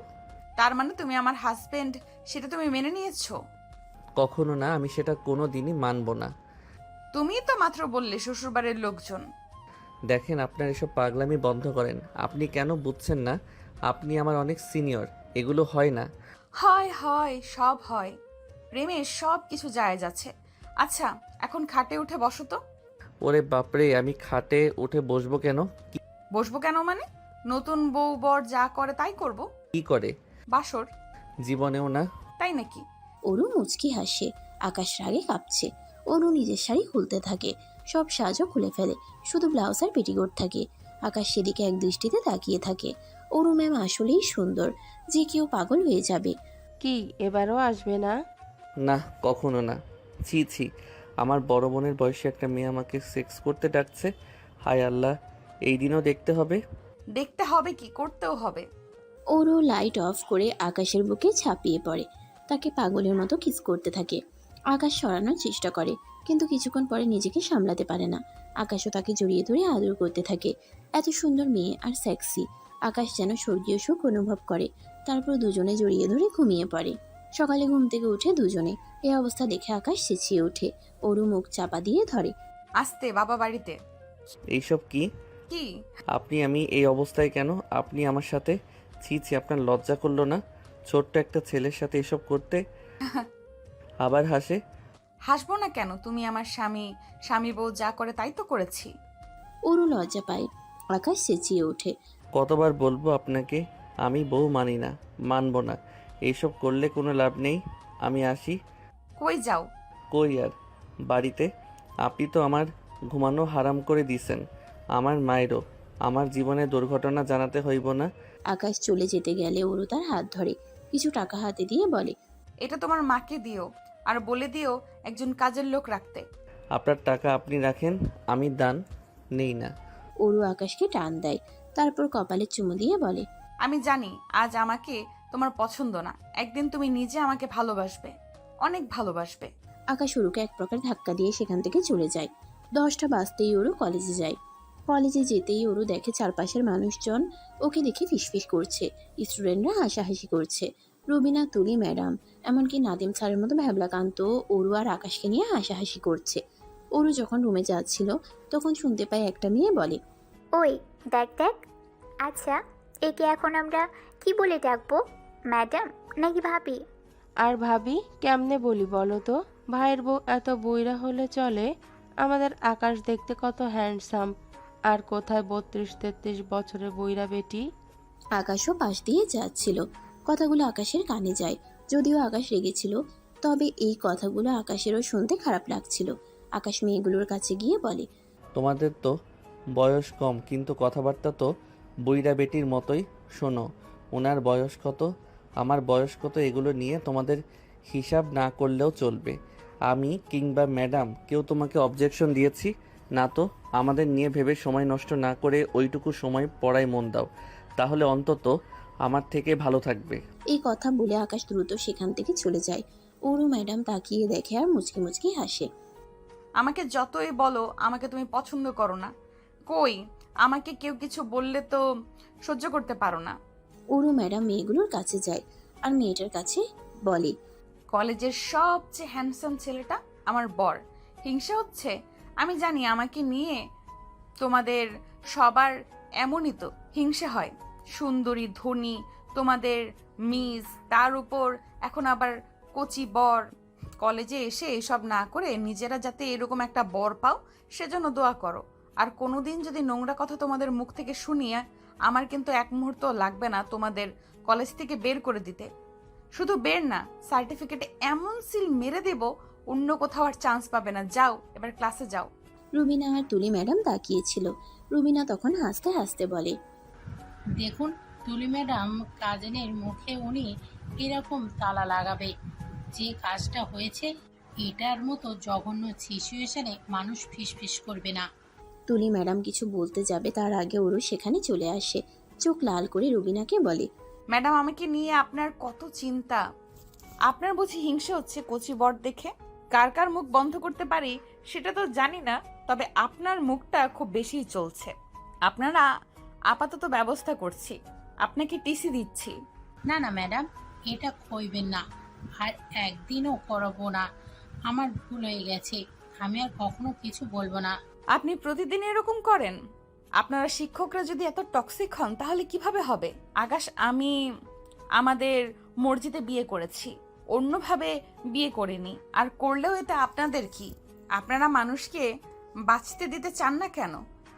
তার মানে তুমি আমার হাজবেন্ড, সেটা তুমি মেনে নিয়েছো? কখনো না, আমি সেটা কোনো দিনই মানব না। তুমিই তো মাত্র বললে শ্বশুরবাড়ির লোকজন। দেখেন, আপনার এসব পাগলামি বন্ধ করেন। আপনি কেন বুঝছেন না? আপনি আমার অনেক সিনিয়র, এগুলো হয় না। হয় হয়, সব হয়। প্রেমে সব কিছু যায় যাচ্ছে। আচ্ছা, এখন খাটে উঠে বসো তো। ওরে বাপরে, আমি খাটে উঠে বসবো কেন? বসবো কেন মানে? নতুন বউ বর যা করে তাই করব। কি করে? বাসর। জীবনেও না। তাই নাকি? অরু মুচকি হাসে। আকাশ রাগে কাঁপছে। অরু নিজের শাড়ি খুলতে থাকে। সব সাজও খুলে ফেলে, শুধু ব্লাউজ আর পেটিকোট থাকে। আকাশ সেদিকে এক দৃষ্টিতে তাকিয়ে থাকে। অরু ম্যাম আসলেই সুন্দর, যে কেউ পাগল হয়ে যাবে। কি এবারও আসবে না? না, কখনো না। ছি ছি, আমার বড় বোনের বয়সী একটা মেয়ে আমাকে সেক্স করতে ডাকছে। হায় আল্লাহ, এই দিনও দেখতে হবে? দেখতে হবে কি, করতেও হবে। অরু লাইট অফ করে আকাশের বুকে ঝাঁপিয়ে পড়ে। তাকে পাগলের মতো কিস করতে থাকে। আকাশ সরানোর চেষ্টা করে, কিন্তু কিছুক্ষণ পরে নিজেকে সামলাতে পারে না। আকাশও তাকে জড়িয়ে ধরে আদর করতে থাকে। এত সুন্দর মেয়ে আর সেক্সি। আকাশ যেন স্বর্গীয় সুখ অনুভব করে। তারপর দুজনে জড়িয়ে ধরে ঘুমিয়ে পড়ে। সকালে ঘুম থেকে উঠে দুজনে। এই অবস্থা দেখে আকাশ চেঁচিয়ে ওঠে। অরু মুখ চাপা দিয়ে ধরে। আসতে বাবা বাড়িতে। এইসব কি? কি? আমি এই অবস্থায় কেন? আপনি আমার সাথে? ছি ছি, আপনার লজ্জা করলো না ছোট্ট একটা ছেলের সাথে এসব করতে? আবার হাসে। হাসবো না কেন? তুমি আমার স্বামী, স্বামী বউ যা করে তাই তো করেছি। অরু লজ্জা পায়। আকাশ চেঁচিয়ে ওঠে। কতবার বলবো আপনাকে, আমি বউ মানি না, মানবো না। এইসব করলে কোনো লাভ নেই। আমি আসি। কই যাও? কই আর, বাড়িতে। আপনি তো আমার ঘুমানো হারাম করে দিছেন। আমার মায়েরও আমার জীবনে দুর্ঘটনা জানাতে হইব না। আকাশ চলে যেতে গেলে অরু তার হাত ধরে। কিছু টাকা হাতে দিয়ে বলে, এটা তোমার মাকে দিও, আর বলে দিও একজন কাজের লোক রাখতে। আপনার টাকা আপনি রাখেন, আমি দান নেই না। অরু আকাশকে টান দেয়। তারপর কপালে চুমু দিয়ে বলে, আমি জানি আজ আমাকে তোমার পছন্দ না, একদিন তুমি নিজে আমাকে ভালোবাসবে, অনেক ভালোবাসবে। আকাশ অরুকে এক প্রকার ধাক্কা দিয়ে সেখান থেকে চলে যায়। 10টা বাজতেই অরু কলেজে যায়। কলেজে যেতেই অরু দেখে চারপাশের মানুষজন ওকে দেখে ফিসফিস করছে। স্টুডেন্টরা হাসাহাসি করছে। রুবিনা, তুলি ম্যাডাম, এমনকি নাদিম স্যারের মতো ভ্যাবলাকান্ত অরু আর আকাশকে নিয়ে হাসাহাসি করছে। অরু যখন রুমে যাচ্ছিল তখন শুনতে পায় একটা মেয়ে বলে, ওই দেখ দেখ। আচ্ছা, একে এখন আমরা কি বলে ডাকবো, ম্যাডাম নাকি ভাবি? আর ভাবি কেমনে বলি বলো তো? ভাইয়ের বউ এত বইরা হলে চলে? আমাদের আকাশ দেখতে কত হ্যান্ডসাম, আর কোথায় 32-33 বছরের বইরা বেটি। আকাশও পাশ দিয়ে যাচ্ছিল। কথাগুলো আকাশের কানে যায়। যদিও আকাশ রেগেছিল, তবে এই কথাগুলো আকাশেরও শুনতে খারাপ লাগছিল। আকাশ মেয়েগুলোর কাছে গিয়ে বলে, তোমাদের তো বয়স কম, কিন্তু কথাবার্তা তো বুইড়া বেটির মতোই। শোনো, ওনার বয়স কত, আমার বয়স কত, এগুলো নিয়ে তোমাদের হিসাব না করলেও চলবে। আমি কিংবা ম্যাডাম কেউ তোমাকে অবজেকশন দিয়েছি না তো? আমাদের নিয়ে ভেবে সময় নষ্ট না করে ওইটুকু সময় পড়ায় মন দাও, তাহলে অন্তত আমার থেকে ভালো থাকবে। এই কথা বলে আকাশ দ্রুত সেখান থেকে চলে যায়। অরু ম্যাডাম তাকিয়ে দেখে আর মুচকি মুচকি হাসে। আমাকে যতই বলো আমাকে তুমি পছন্দ করো না, কই আমাকে কেউ কিছু বললে তো সহ্য করতে পারো না। অরু ম্যাডাম মেয়েগুলোর কাছে যায় আর মেয়েটার কাছে বলে, কলেজের সবচেয়ে হ্যান্ডসাম ছেলেটা আমার বর, হিংসা হচ্ছে? আমি জানি আমাকে নিয়ে তোমাদের সবার এমনই তো হিংসে হয়। সুন্দরী, ধনী, তোমাদের মিস, তার উপর এখন আবার কচি বর। কলেজে এসে এসব না করে নিজেরা যাতে এরকম একটা বর পাও সেজন্য দোয়া করো। আর কোনোদিন যদি নোংরা কথা তোমাদের মুখ থেকে শুনিয়ে, আমার কিন্তু এক মুহূর্ত লাগবে না তোমাদের কলেজ থেকে বের করে দিতে। শুধু বের না, সার্টিফিকেটে এমন সিল মেরে দেব অন্য কোথাও আর চান্স পাবে না। যাও, এবার ক্লাসে যাও। রুবিনা আর তুলি ম্যাডাম তাকিয়েছিল। রুবিনা তখন হাসতে হাসতে বলে, দেখুন তুলি ম্যাডাম, কাজিনের মুখে উনি এরকম তালা লাগাবে। যে কাজটা হয়েছে এটার মতো জঘন্য সিচুয়েশনে মানুষ ফিসফিস করবে না। তুলি ম্যাডাম কিছু বলতে যাবে তার আগে ওরু সেখানে চলে আসে। চোখ লাল করে রুবিনাকে বলে, ম্যাডাম, আমাকে নিয়ে আপনার কত চিন্তা। আপনার বুঝি হিংসে হচ্ছে কচি বর দেখে? কার কার মুখ বন্ধ করতে পারি সেটা তো জানি না, তবে আপনার মুখটা খুব বেশি চলছে। আপনারা আপাতত ব্যবস্থা করছি, আপনাকে টিসি দিচ্ছি। না না ম্যাডাম, এটা কইবেন না, আর একদিনও করবো না। আমার ভুল হয়ে গেছে, আমি আর কখনো কিছু বলবো না। আপনি প্রতিদিন এরকম করেন? আপনারা শিক্ষকরা যদি এত টক্সিক হন তাহলে কিভাবে হবে? আকাশ, আমি আমাদের মর্জিতে বিয়ে করেছি, অন্যভাবে বিয়ে করিনি। আর করলেও এতে আপনাদের কি? আপনারা মানুষকে বাঁচতে দিতে চান না কেন?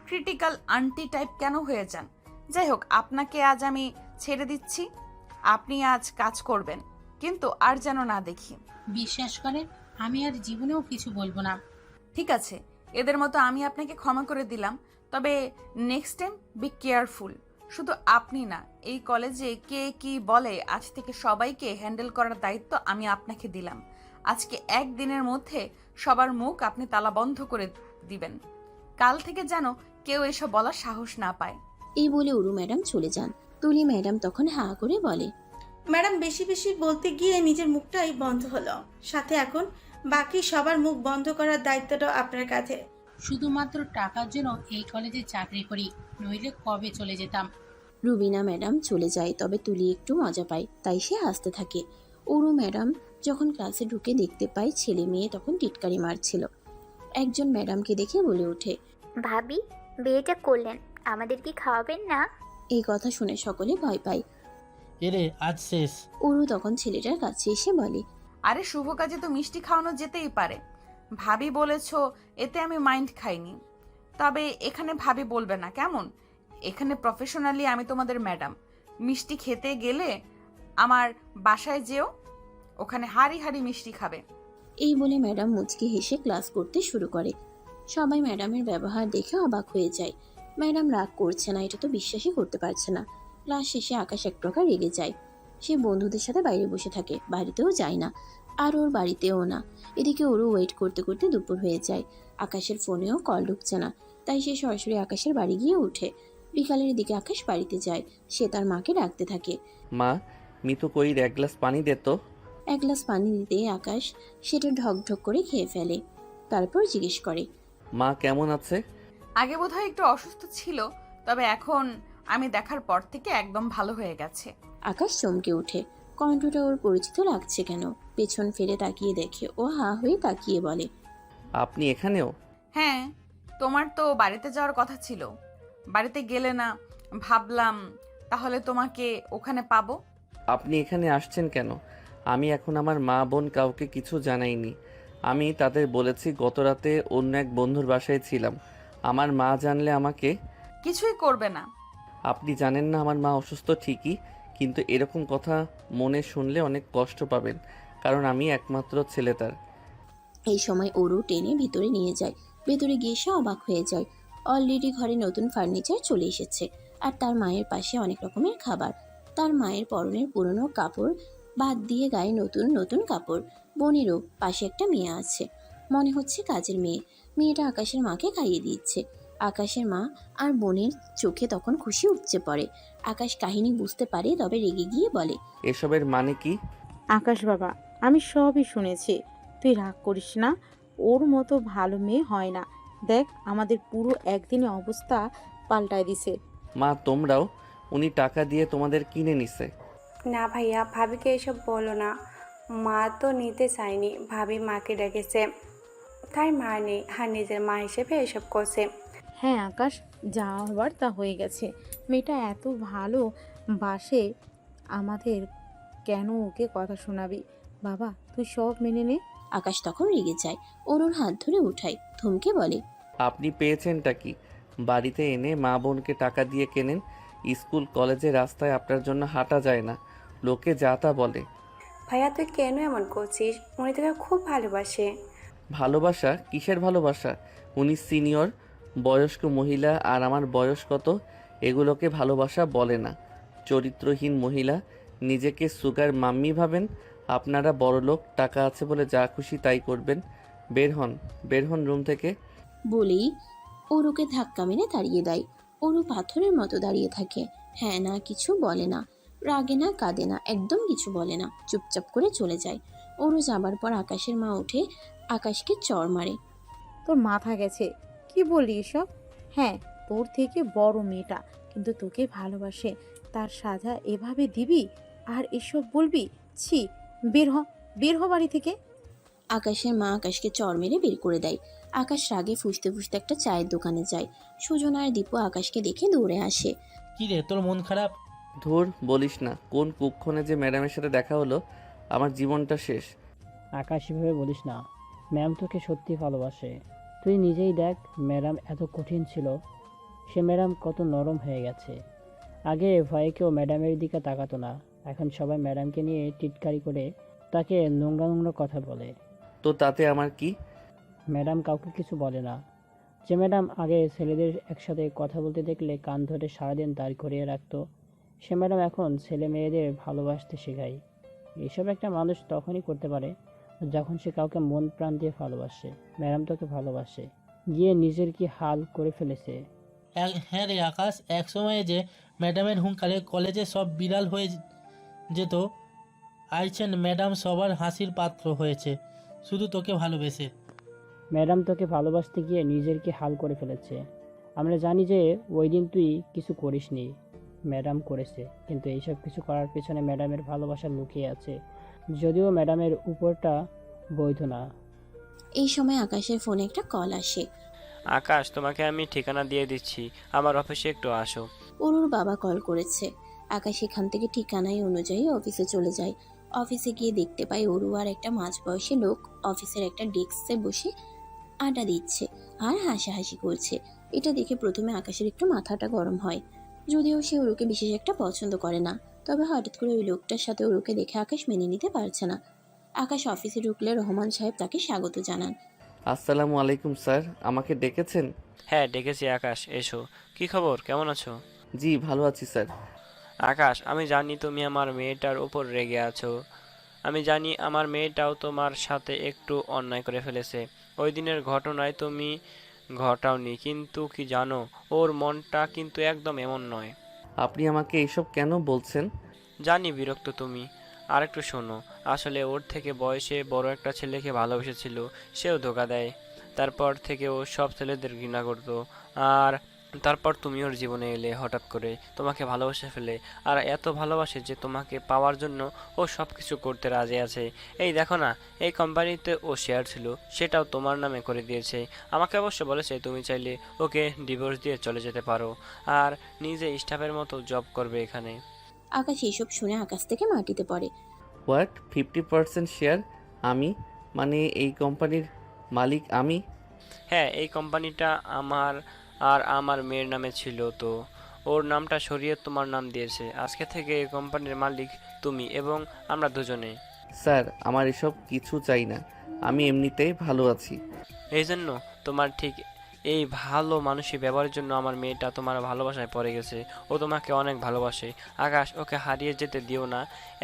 ক্রিটিক্যাল আন্টি টাইপ কেন হয়ে যান? যাই হোক, আপনাকে আজ আমি ছেড়ে দিচ্ছি। আপনি আজ কাজ করবেন, কিন্তু আর যেন না দেখি। বিশ্বাস করেন, আমি আর জীবনেও কিছু বলবো না। ঠিক আছে, এদের মতো আমি আপনাকে ক্ষমা করে দিলাম, তবে নেক্সট টাইম বি কেয়ারফুল। শুধু আপনি না, এই কলেজে কে কি বলে আজ থেকে সবাইকে হ্যান্ডেল করার দায়িত্ব আমি আপনাকে দিলাম। আজকে একদিনের মধ্যে সবার মুখ আপনি তালা বন্ধ করে দিবেন। কাল থেকে যেন কেউ এসব বলার সাহস না পায়। এই বলে ওরু ম্যাডাম চলে যান। তুলি ম্যাডাম তখন হাঁ করে বলে, ম্যাডাম বেশি বেশি বলতে গিয়ে নিজের মুখটাই বন্ধ হলো, সাথে এখন বাকি সবার মুখ বন্ধ করার দায়িত্বটাও আপনার কাঁধে। শুধুমাত্র টাকার জন্য এই কলেজে চাকরি করি, নইলে কবে চলে যেতাম। রুবিনা ম্যাডাম চলে যায়, তবে তুলি একটু মজা পায়, তাই সে হাসতে থাকে। ওরু ম্যাডাম যখন ক্লাসে ঢুকে দেখতে পায় ছেলে মেয়ে তখন টিটকারি মারছিল। একজন ম্যাডামকে দেখে বলে ওঠে, ভাবি, বিয়েটা করলেন, আমাদের কি খাওয়াবেন না? এই কথা শুনে সকলে ভয় পায়। এরে আজ শেষ। ওরু তখন ছেলেটার কাছে এসে বলে, আরে শুভ কাজে তো মিষ্টি খাওয়ানো যেতেই পারে। ভাবি বলেছ, এতে আমি মাইন্ড খাইনি। তবে এখানে ভাবি বলবে না কেমন? এখানে প্রফেশনালি আমি তোমাদের ম্যাডাম। মিষ্টি খেতে গেলে আমার বাসায় যেও, ওখানে হাড়ি হাড়ি মিষ্টি খাবে। এই বলে ম্যাডাম মুচকি হেসে ক্লাস করতে শুরু করে। সবাই ম্যাডামের ব্যবহার দেখে অবাক হয়ে যায়। ম্যাডাম রাগ করছে না, এটা তো বিশ্বাসই করতে পারছে না। ক্লাস শেষে আকাশ এক প্রকার রেগে যায়। সে বন্ধুদের সাথে বাইরে বসে থাকে, বাড়িতেও যায় না, আর ওর বাড়িতেও না। এদিকে ওরও ওয়েট করতে করতে দুপুর হয়ে যায়। আকাশের ফোনেও কল ঢুকছে না, তাই সে সরাসরি আকাশের বাড়ি গিয়ে ওঠে। বিকালের দিকে আকাশ বাড়িতে যায়। সে তার মাকে ডাকতে থাকে, মা, মিতু কইর, এক গ্লাস পানি দে তো। এক গ্লাস পানি দিতেই আকাশ সেটা ঢক ঢক করে খেয়ে ফেলে। তারপর জিজ্ঞেস করে, মা কেমন আছে? আগে বোধহয় একটু অসুস্থ ছিল, তবে এখন আমি দেখার পর থেকে একদম ভালো হয়ে গেছে। আকাশ চমকে ওঠে। কণ্ঠটা ওর পরিচিত লাগছে কেন। পেছন ফিরে তাকিয়ে দেখে ও হা হয়ে তাকিয়ে বলে, আপনি এখানেও? হ্যাঁ, তোমার তো বাড়িতে যাওয়ার কথা ছিল, বাড়িতে গেলে না। ভাবলাম তাহলে তোমাকে ওখানে পাবো। আপনি এখানে আসছেন কেন? আমি এখন আমার মা বোন কাউকে কিছু জানাইনি। আমি তাদের বলেছি গত রাতে অন্য এক বন্ধুর বাসায় ছিলাম। আমার মা জানলে আমাকে কিছুই করবে না। আপনি জানেন না আমার মা অসুস্থ ঠিকই, কিন্তু এরকম কথা মনে শুনলে অনেক কষ্ট পাবেন, কারণ আমি একমাত্র ছেলে তার। এই সময় ওরও টেনে ভিতরে নিয়ে যায়। ভেতরে গিয়ে সে অবাক হয়ে যায়। অলরেডি ঘরে নতুন ফার্নিচার চলে এসেছে, আর তার মায়ের পাশে অনেক রকমের খাবার। তার মায়ের পরনের পুরনো কাপড় বাদ দিয়ে গায়ে নতুন নতুন কাপড়। বোনেরও পাশে একটা মেয়ে আছে, মনে হচ্ছে কাজের মেয়ে। মেয়েটা আকাশের মাকে খাইয়ে দিচ্ছে। আকাশের মা আর বোনের চোখে তখন খুশি উপচে পড়ে। আকাশ কাহিনী বুঝতে পারে, তবে রেগে গিয়ে বলে, এসবের মানে কি? আকাশ বাবা, আমি সবই শুনেছি, তুই রাগ করিস না। ওর মতো ভালো মেয়ে হয় না। দেখ, আমাদের পুরো একদিনে অবস্থা পাল্টায় দিছে। মা, তোমরাও? উনি টাকা দিয়ে তোমাদের কিনে নিছে? না ভাইয়া, ভাবিকে এসব বলো না। মা তো নিতে চায়নি, ভাবি মাকে ডেকেছে। তার মা নেই আর নিজের মা হিসেবে এসব করছে। হ্যাঁ আকাশ, যা হবার তা হয়ে গেছে। মেয়েটা এত ভালো বাসে আমাদের, কেন ওকে কথা শোনাবি? বাবা তুই সব মেনে নে। আকাশ তখন রেগে যায়, ওর হাত ধরে উঠায়, ধমকে বলে, আপনি পেয়েছেনটা কি? বাড়িতে এনে মা বোনকে টাকা দিয়ে কেনেন, স্কুল কলেজে রাস্তায় আপনার জন্য হাঁটা যায় না, লোকে যা তা বলে। ভাইয়া তুই কেন এমন করছিস? উনি তোকে খুব ভালোবাসে। ভালোবাসা? কিসের ভালোবাসা? উনি সিনিয়র বয়স্ক মহিলা আর আমার বয়স কত, এগুলোকে ভালোবাসা বলে না। চরিত্রহীন মহিলা, নিজেকে সুগার মাম্মি ভাবেন। আপনারা বড়লোক, টাকা আছে বলে যা খুশি তাই করবেন। বের হন, বের হন রুম থেকে। বলেই ওরুকে ধাক্কা মেরে তাড়িয়ে দেয়। ওরু পাথরের মতো দাঁড়িয়ে থাকে, হ্যাঁ না কিছু বলে না, রাগে না কাঁদে না, একদম কিছু বলে না, চুপচাপ করে চলে যায়। ওরু যাবার পর আকাশের মা উঠে আকাশকে চড় মারে। তোর মাথা গেছে, কি বলি এসব? হ্যাঁ তোর থেকে বড় মেয়েটা, কিন্তু তোকে ভালোবাসে, তার সাজা এভাবে দিবি আর এসব বলবি? ছি, বের হ, বের হ বাড়ি থেকে। আকাশের মা আকাশকে চড় মেরে বের করে দেয়। আকাশ রাগে ফুঁসতে ফুঁসতে একটা চায়ের দোকানে যায়। সুজন আর দীপু আকাশকে দেখে দৌড়ে আসে। কি রে, তোর মন খারাপ? ধুর, বলিস না, কোন কুক্ষণে যে ম্যাডামের সাথে দেখা হলো, আমার জীবনটা শেষ। আকাশ এভাবে বলিস না, ম্যাম তোকে সত্যি ভালোবাসে। তুই নিজেই দেখ, ম্যাডাম এত কঠিন ছিল, সে ম্যাডাম কত নরম হয়ে গেছে। আগে ভয়ে কেউ ম্যাডামের দিকে তাকাতো না, এখন সবাই ম্যাডামকে নিয়ে টিটকারি করে, তাকে নোংরা নোংরা কথা বলে। তো তাতে আমার কি? ম্যাডাম কাউকে কিছু বলে না। যে ম্যাডাম আগে ছেলেদের একসাথে কথা বলতে দেখলে কান ধরে সারাদিন দাঁড় করিয়ে রাখতো, সে ম্যাডাম এখন ছেলে মেয়েদের ভালোবাসতে শেখায়। এসব একটা মানুষ তখনই করতে পারে যখন সে কাউকে মন প্রাণ দিয়ে ভালোবাসে। ম্যাডাম তোকে ভালোবাসে, গিয়ে নিজের কি হাল করে ফেলেছে। হ্যাঁ রে আকাশ, এক সময়ে যে ম্যাডামের হুঙ্কারে কলেজে সব বিড়াল হয়ে যেত, আইছেন ম্যাডাম সবার হাসির পাত্র হয়েছে শুধু তোকে ভালোবেসে। ম্যাডাম তোকে ভালোবাসতে গিয়ে নিজের কি হাল করে ফেলেছে। আমরা জানি যে ওই দিন তুই কিছু করিসনি, ম্যাডাম করেছে, কিন্তু এইসব কিছু করার পেছনে ম্যাডামের ভালোবাসা লুকিয়ে আছে, যদিও ম্যাডামের উপরটা বৈধ না। এই সময় আকাশের ফোনে একটা কল আসে। আকাশ, তোমাকে আমি ঠিকানা দিয়ে দিচ্ছি, আমার অফিসে একটু আসো। ওরুর বাবা কল করেছে। আকাশ এখান থেকে ঠিকানায় অনুযায়ী অফিসে চলে যায়। অফিসে গিয়ে দেখতে পায় ওরু আর একটা মাঝবয়সী লোক অফিসের একটা ডেস্কে বসে আড্ডা দিচ্ছে আর হাসাহাসি করছে। এটা দেখে প্রথমে আকাশের একটু মাথাটা গরম হয়, যদিও সে ওরুকে বিশেষ একটা পছন্দ করে না। তবে হঠাৎ করে ওই লোকটার সাথে ওরুকে দেখে আকাশ মেনে নিতে পারছে না। আকাশ অফিসে ঢুকলে রহমান সাহেব তাকে স্বাগত জানান। আসসালামু আলাইকুম স্যার, আমাকে ডেকেছেন? হ্যাঁ ডেকেছি আকাশ, এসো। কি খবর, কেমন আছো? জি ভালো আছি স্যার। আকাশ, আমি জানি তুমি আমার মেয়েটার উপর রেগে আছো। আমি জানি আমার মেয়েটাও তোমার সাথে একটু অন্যায় করে ফেলেছে। ওই দিনের ঘটনায় তুমি ঘটাওনি, কিন্তু কি জানো, ওর মনটা কিন্তু একদম এমন নয়। আপনি আমাকে এইসব কেন বলছেন? জানি বিরক্ত তুমি, আর একটু শোনো। আসলে ওর থেকে বয়সে বড় একটা ছেলেকে ভালোবেসেছিল, সেও ধোকা দেয়। তারপর থেকে ও সব ছেলেদের ঘৃণা করতো। আর তারপর তুমি ওর জীবনে এলে হঠাৎ করে, তোমাকে ভালোবেসে ফেলে, আর এত ভালোবাসে যে তোমাকে পাওয়ার জন্য ও সব কিছু করতে রাজি আছে। এই দেখো না, এই কোম্পানিতে ও শেয়ার ছিল, সেটাও তোমার নামে করে দিয়েছে। আমাকে অবশ্য বলেছে তুমি চাইলে ওকে ডিভোর্স দিয়ে চলে যেতে পারো, আর নিজে স্টাফের মতো জব করবে এখানে। আকাশ এইসব শুনে আকাশ থেকে মাটিতে পড়ে। হোয়াট, 50% শেয়ার আমি? মানে এই কোম্পানির মালিক আমি? হ্যাঁ, এই কোম্পানিটা আমার আর আমার মেয়ের নামে ছিল, তো ওর নামটা সরিয়ে তোমার নাম দিয়েছে। আজকে থেকে এই কোম্পানির মালিক তুমি এবং আমরা দুজনে। স্যার আমার এসব কিছু চাই না, আমি এমনিতেই ভালো আছি। এই জন্য তোমার ঠিক এই ভালো মানুষই ব্যবহারের জন্য আমার মেয়েটা তোমার ভালোবাসায় পড়ে গেছে। ও তোমাকে অনেক ভালোবাসে আকাশ, ওকে হারিয়ে যেতে দিও না।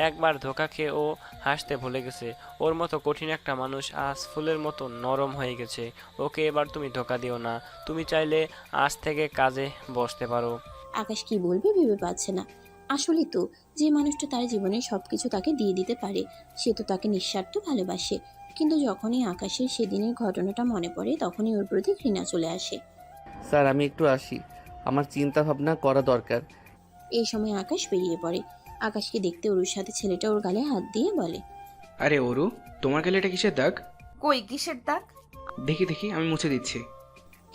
একবার ধোঁকা খেয়ে ও হাসতে ভুলে গেছে। ওর মতো কঠিন একটা মানুষ আজ ফুলের মতো নরম হয়ে গেছে। ওকে এবার তুমি ধোঁকা দিও না। তুমি চাইলে আজ থেকে কাজে বসতে পারো। আকাশ কি বলবে ভেবে পাচ্ছে না। আসলে তো যে মানুষটা তার জীবনে সবকিছু তাকে দিয়ে দিতে পারে, সে তো তাকে নিঃস্বার্থ ভালোবাসে। কিন্তু যখনই আকাশের সেদিনের ঘটনাটা মনে পড়ে, তখনই ওর প্রতি ঘৃণা চলে আসে। স্যার আমি একটু আসি, আমার চিন্তা ভাবনা করা দরকার। এই সময় আকাশ বেরিয়ে পড়ে। আকাশকে দেখতে ওর সাথে ছেলেটা ওর গালে হাত দিয়ে বলে, আরে ওরু, তোমার গালে এটা কিসের দাগ? কই কিসের দাগ? দেখি দেখি আমি মুছে দিচ্ছি।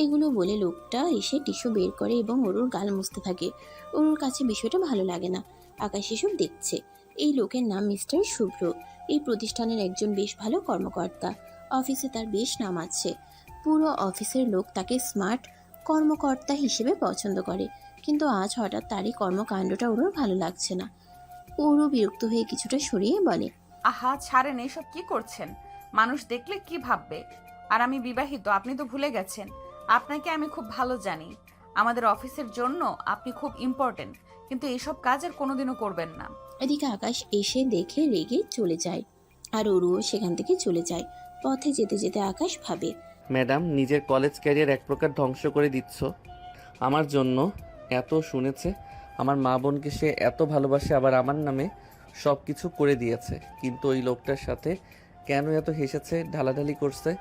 এগুলো বলে লোকটা এসে টিস্যু বের করে এবং অরুর গাল মুছতে থাকে। অরুর কাছে বিষয়টা ভালো লাগে না। আকাশ এসব দেখছে। এই লোকের নাম মিস্টার শুভ্র। এই প্রতিষ্ঠানের একজন বেশ ভালো কর্মকর্তা। অফিসে তার বেশ নাম আছে। পুরো অফিসের লোক তাকে স্মার্ট কর্মকর্তা হিসেবে পছন্দ করে। কিন্তু আজ হঠাৎ তারই কর্মকাণ্ডটা ওরও ভালো লাগছে না। ওরও বিরক্ত হয়ে কিছুটা সরিয়ে বলে, আহা ছাড়েন, এসব কি করছেন? মানুষ দেখলে কি ভাববে? আর আমি বিবাহিত, আপনি তো ভুলে গেছেন। আপনাকে আমি খুব ভালো জানি। আমাদের অফিসের জন্য আপনি খুব ইম্পর্টেন্ট, কিন্তু এইসব কাজ আর কোনোদিনও করবেন না। এদিকে আকাশ এসে দেখে রেগে চলে যায় আর অরুও সেখান থেকে চলে যায়। পথে যেতে যেতে আকাশ ভাবে, ম্যাডাম, নিজের কলেজ ক্যারিয়ার এক প্রকার ধ্বংস করে দিচ্ছ। আমার জন্য এত শুনেছে, আমার মা বোনকে সে এত ভালোবাসে, আবার আমার নামে সব কিছু করে দিয়েছে। কিন্তু ওই লোকটার সাথে কেন এত হেসেছে, ঢালাঢালি করছে,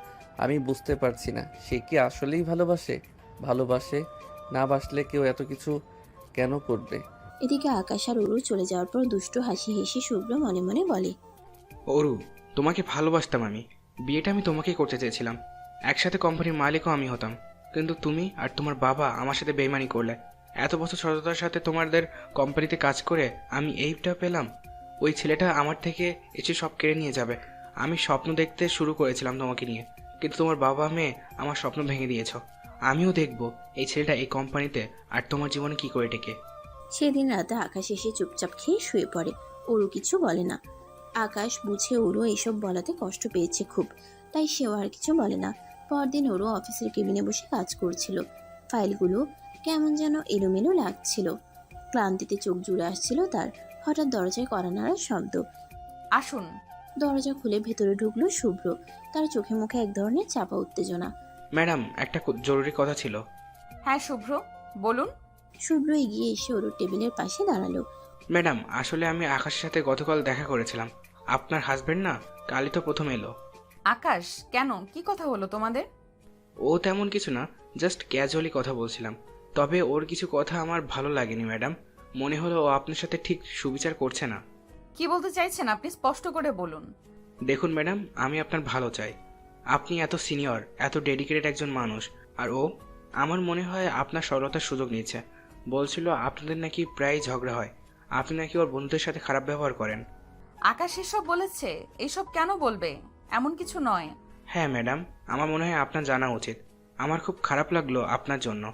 আমি বুঝতে পারছি না। সে কি আসলেই ভালোবাসে না বাসলে কেউ এত কিছু কেন করবে? এদিকে আকাশ আর অরু চলে যাওয়ার পর দুষ্টু হাসি হেসে শুভ্র মনে মনে বলে, অরু, তোমাকে ভালোবাসতাম আমি। বিয়েটা আমি তোমাকেই করতে চেয়েছিলাম। একসাথে কোম্পানির মালিকও আমি হতাম। কিন্তু তুমি আর তোমার বাবা আমার সাথে বেইমানি করলে। এত বছর সততার সাথে তোমাদের কোম্পানিতে কাজ করে আমি এইটা পেলাম। ওই ছেলেটা আমার থেকে এসে সব কেড়ে নিয়ে যাবে। আমি স্বপ্ন দেখতে শুরু করেছিলাম তোমাকে নিয়ে, কিন্তু তোমার বাবা মেয়ে আমার স্বপ্ন ভেঙে দিয়েছ। আমিও দেখব এই ছেলেটা এই কোম্পানিতে আর তোমার জীবনে কি করে টেকে। সেদিন রাতে আকাশ এসে চুপচাপ খেয়ে শুয়ে পড়ে। অরু কিছু বলে না। আকাশ বুঝে অরু এসব বলাতে কষ্ট পেয়েছে খুব, তাই সেও আর কিছু বলে না। পরদিন অরু অফিসের কেবিনে বসে কাজ করছিল। ফাইলগুলো কেমন যেন এলোমেলো লাগছিল। ক্লান্তিতে চোখ জুড়ে আসছিল তার। হঠাৎ দরজায় কড়া নাড়ার শব্দ। আসুন। দরজা খুলে ভেতরে ঢুকলো শুভ্র। তার চোখে মুখে এক ধরনের চাপা উত্তেজনা। ম্যাডাম, একটা জরুরি কথা ছিল। হ্যাঁ শুভ্র, বলুন। শুভ্র এগিয়ে এসে অরুর টেবিলের পাশে দাঁড়ালো। ম্যাডাম, আসলে আমি আকাশের সাথে গতকাল দেখা করেছিলাম। আপনার হাজবেন্ড না কালই তো প্রথম এলো। আকাশ, কেন? কি কথা হলো তোমাদের? ও তেমন কিছু না, জাস্ট ক্যাজুয়ালি কথা বলছিলাম। তবে ওর কিছু কথা আমার ভালো লাগেনি ম্যাডাম। মনে হলো ও আপনার সাথে ঠিক সুবিচার করছে না। কি বলতে চাইছেন আপনি? স্পষ্ট করে বলুন। দেখুন ম্যাডাম, আমি আপনার ভালো চাই। আপনি এত সিনিয়র, এত ডেডিকেটেড একজন মানুষ, আর ও আমার মনে হয় আপনার সরলতার সুযোগ নিচ্ছে। বলছিল আপনাদের নাকি প্রায় ঝগড়া হয়, আপনি নাকি ওর বন্ধুদের সাথে খারাপ ব্যবহার করেন। আকাশ এসব বলেছে? এসব কেন বলবে? এমন কিছু নয়। হ্যাঁ ম্যাডাম, আমার মনে হয় আপনার জানা উচিত। আমার খুব খারাপ লাগলো আপনার জন্য।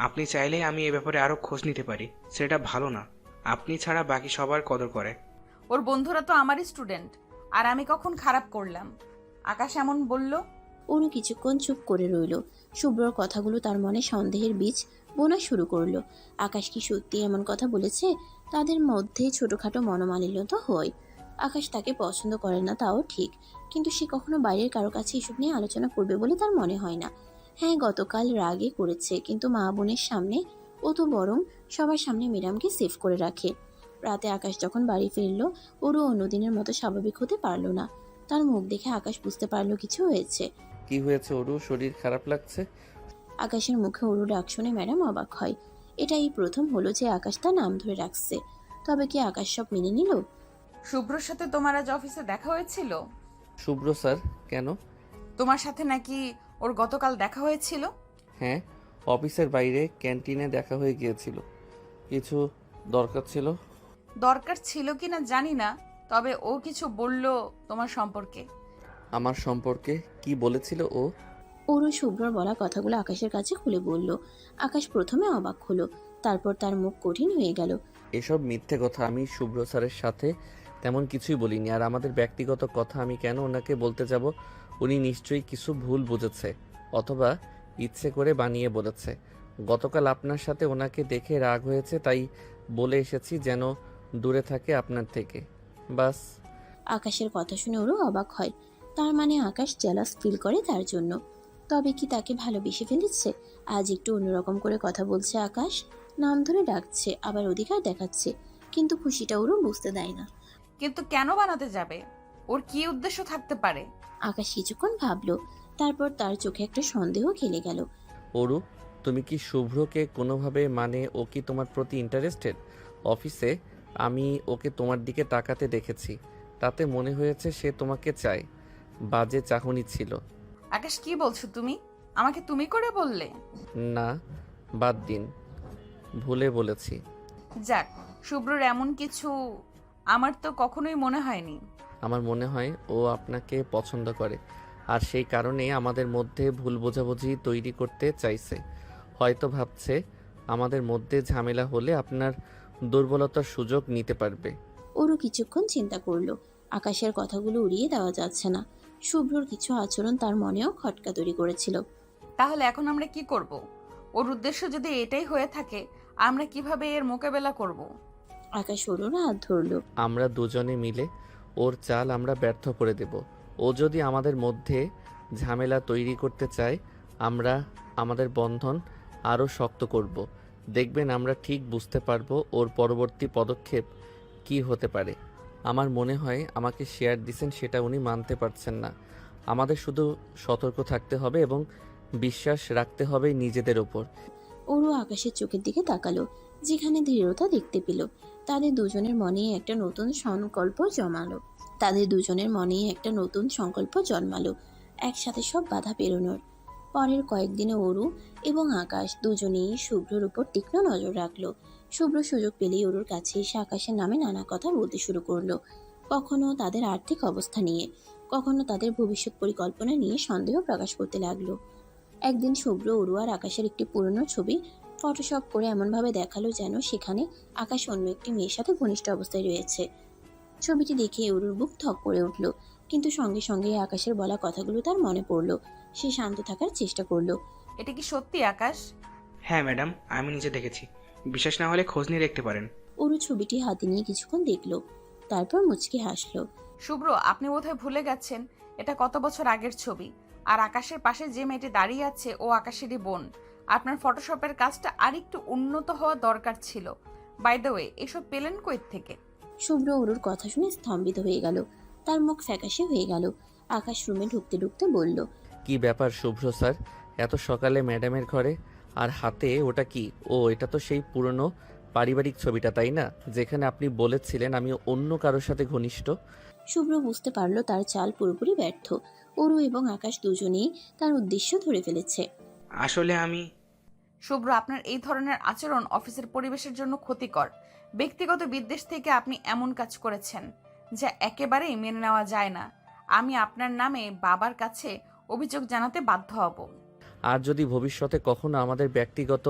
আপনি চাইলে আমি এ ব্যাপারে আরও খোঁজ নিতে পারি। সেটা ভালো না, আপনি ছাড়া বাকি সবার কদর করে। ওর বন্ধুরা তো আমারই স্টুডেন্ট, আর আমি কখন খারাপ করলাম? আকাশ এমন বলল। অরু কিছুক্ষণ চুপ করে রইল। শুভ্রর কথাগুলো তার মনে সন্দেহের বীজ বোনা শুরু করলো। আকাশ কি সত্যি এমন কথা বলেছে? তাদের মধ্যে ছোটখাটো মনোমালিন্য তো হয়। আকাশ তাকে পছন্দ করে না তাও ঠিক, কিন্তু সে কখনো বাইরের কারো কাছে এসব নিয়ে আলোচনা করবে বলে তার মনে হয় না। হ্যাঁ, গতকাল রাগে করেছে, কিন্তু মা বোনের সামনে ও তো বরং সবার সামনে ম্যাডামকে সেভ করে রাখে। রাতে আকাশ যখন বাড়ি ফিরল, ওরও অন্যদিনের মতো স্বাভাবিক হতে পারলো না। তার মুখ দেখে আকাশ বুঝতে পারলো কিছু হয়েছে। কি হয়েছে ওরু? শরীর খারাপ লাগছে? আকাশের মুখে অরু ডাক শুনে ম্যাডাম অবাক হয়। এটাই প্রথম হলো যে আকাশ তার নাম ধরে রাখছে। তবে কি আকাশ সব মেনে নিল? শুভ্রর সাথে তোমার আজ অফিসে দেখা হয়েছিল? শুভ্র স্যার? কেন? তোমার সাথে নাকি ওর গতকাল দেখা হয়েছিল? হ্যাঁ, অফিসের বাইরে ক্যান্টিনে দেখা হয়ে গিয়েছিল। কিছু দরকার ছিল। দরকার ছিল কিনা জানি না, তবে ও কিছু বলল তোমার সম্পর্কে। আমার সম্পর্কে কি বলেছিল ও? ওরও শুভ্রর বলা কথাগুলো আকাশের কাছে খুলে বলল। আকাশ প্রথমে অবাক হলো, তারপর তার মুখ কঠিন হয়ে গেল। এসব মিথ্যে কথা। আমি শুভ্র স্যারের সাথে তেমন কিছুই বলিনি। আর আমাদের ব্যক্তিগত কথা আমি কেন ওনাকে বলতে যাব? উনি নিশ্চয়ই কিছু ভুল বুঝেছে, অথবা ইচ্ছে করে বানিয়ে বলেছে। গতকাল আপনার সাথে ওনাকে দেখে রাগ হয়েছে, তাই বলে এসেছি যেন দূরে থাকে আপনার থেকে, বাস। আকাশের কথা শুনে ওরও অবাক হয়। তার মানে আকাশ জেলাস ফিল করে তার জন্য। তবে কি তাকে ভালোবেসে ফেলেছে? আজ একটু অন্যরকম করে কথা বলছে আকাশ, নাম ধরে ডাকছে, আবার অধিকার দেখাচ্ছে, কিন্তু খুশিটা ওরও বুঝতে দেয় না। কিন্তু কেন বানাতে যাবে? ওর কি উদ্দেশ্য থাকতে পারে? আকাশ কিছুক্ষণ ভাবলো, তারপর তার চোখে একটা সন্দেহ খেলে গেল। অরু, তুমি কি শুভ্রকে কোনোভাবে, মানে ও কি তোমার প্রতি ইন্টারেস্টেড? অফিসে আমি ওকে তোমার দিকে তাকাতে দেখেছি, তাতে মনে হয়েছে সে তোমাকে চায়। বাজে চাহনি ছিল। আকাশ কি বলছো তুমি? আমাকে তুমি করে বললে? না, বাদ দিন, ভুলে বলেছি। যাক, শুভ্রর এমন কিছু আমার তো কখনোই মনে হয়নি। আমার মনে হয় ও আপনাকে পছন্দ করে, আর সেই কারণে আমাদের মধ্যে ভুল বোঝাবুঝি তৈরি করতে চাইছে। হয়তো ভাবছে আমাদের মধ্যে ঝামেলা হলে আপনার দুর্বলতার সুযোগ নিতে পারবে। ওরও কিছুক্ষণ চিন্তা করলো। আকাশের কথাগুলো উড়িয়ে দেওয়া যাচ্ছে না। শুভ্রর কিছু আচরণ তার মনেও খটকা তৈরি করেছিল। তাহলে এখন আমরা কি করব? ওর উদ্দেশ্য যদি এটাই হয়ে থাকে, আমরা কিভাবে এর মোকাবেলা করব? আকাশ ওরও হাত ধরলো। আমরা দুজনে মিলে ওর চাল আমরা ব্যর্থ করে দেব। ও যদি আমাদের মধ্যে ঝামেলা তৈরি করতে চায়, আমরা আমাদের বন্ধন আরও শক্ত করব। দেখবেন আমরা ঠিক বুঝতে পারবো ওর পরবর্তী পদক্ষেপ কি হতে পারে। আমার মনে হয় আমাকে শেয়ার দিছেন সেটা উনি মানতে পারছেন না। আমাদের শুধু সতর্ক থাকতে হবে এবং বিশ্বাস রাখতে হবে নিজেদের ওপর। ওরও আকাশের চোখের দিকে তাকালো, যেখানে দৃঢ়তা দেখতে পেল। তাদের দুজনের মনেই একটা নতুন সংকল্প জন্মালো, একসাথে সব বাধা পেরোনোর। পরের কয়েকদিনে অরু এবং আকাশ দুজনেই শুভ্রর উপর তীক্ষ্ণ নজর রাখলো। শুভ্র সুযোগ পেলেই অরুর কাছে এসে আকাশের নামে নানা কথা বলতে শুরু করলো। কখনো তাদের আর্থিক অবস্থা নিয়ে, কখনো তাদের ভবিষ্যৎ পরিকল্পনা নিয়ে সন্দেহ প্রকাশ করতে লাগলো। একদিন শুভ্র অরু আর আকাশের একটি পুরনো ছবি ফটোশপ করে এমনভাবে দেখালো যেন সেখানে আকাশ অন্য একটি মেয়ের সাথে ঘনিষ্ঠ অবস্থায় রয়েছে। ছবিটি দেখে অরুর বুক থক করে উঠল, কিন্তু সঙ্গে সঙ্গে আকাশের বলা কথাগুলো তার মনে পড়ল। সে শান্ত থাকার চেষ্টা করলো। এটা কি সত্যি আকাশ? হ্যাঁ ম্যাডাম, আমি নিজে দেখেছি। বিশ্বাস না হলে খোঁজ নিয়ে দেখতে পারেন। অরু ছবিটি হাতে নিয়ে কিছুক্ষণ দেখলো, তারপর মুচকি হাসলো। শুভ্র, আপনি বোধহয় ভুলে গেছেন এটা কত বছর আগের ছবি। আর আকাশের পাশে যে মেয়েটি দাঁড়িয়ে আছে ও আকাশেরই বোন। আপনার ফটোশপের কাজটা আরেকটু উন্নত হওয়া দরকার ছিল। বাই দ্য ওয়ে, এসব পেলেন কই থেকে? শুভ্র অরুর কথা শুনে স্তম্ভিত হয়ে গেল, তার মুখ ফ্যাকাশে হয়ে গেল। আকাশ রুমে ঢুকতে ঢুকতে বলল, কি ব্যাপার শুভ্র স্যার, এত সকালে ম্যাডামের ঘরে? আর হাতে ওটা কি? ও, এটা তো সেই পুরনো পারিবারিক ছবিটা, তাই না? যেখানে আপনি বলেছিলেন আমি অন্য কারোর সাথে ঘনিষ্ঠ। শুভ্র বুঝতে পারলো তার চাল পুরোপুরি ব্যর্থ। অরু এবং আকাশ দুজনেই তার উদ্দেশ্য ধরে ফেলেছে। আসলে আমি শুভ্র, আপনার এই ধরনের আচরণ অফিসের পরিবেশের জন্য ক্ষতিকর। ব্যক্তিগত বিদ্বেষ থেকে আপনি এমন কাজ করেছেন যা একেবারেই মেনে নেওয়া যায় না। আমি আপনার নামে বাবার কাছে অভিযোগ জানাতে বাধ্য হব। আর যদি ভবিষ্যতে কখনো আমাদের ব্যক্তিগত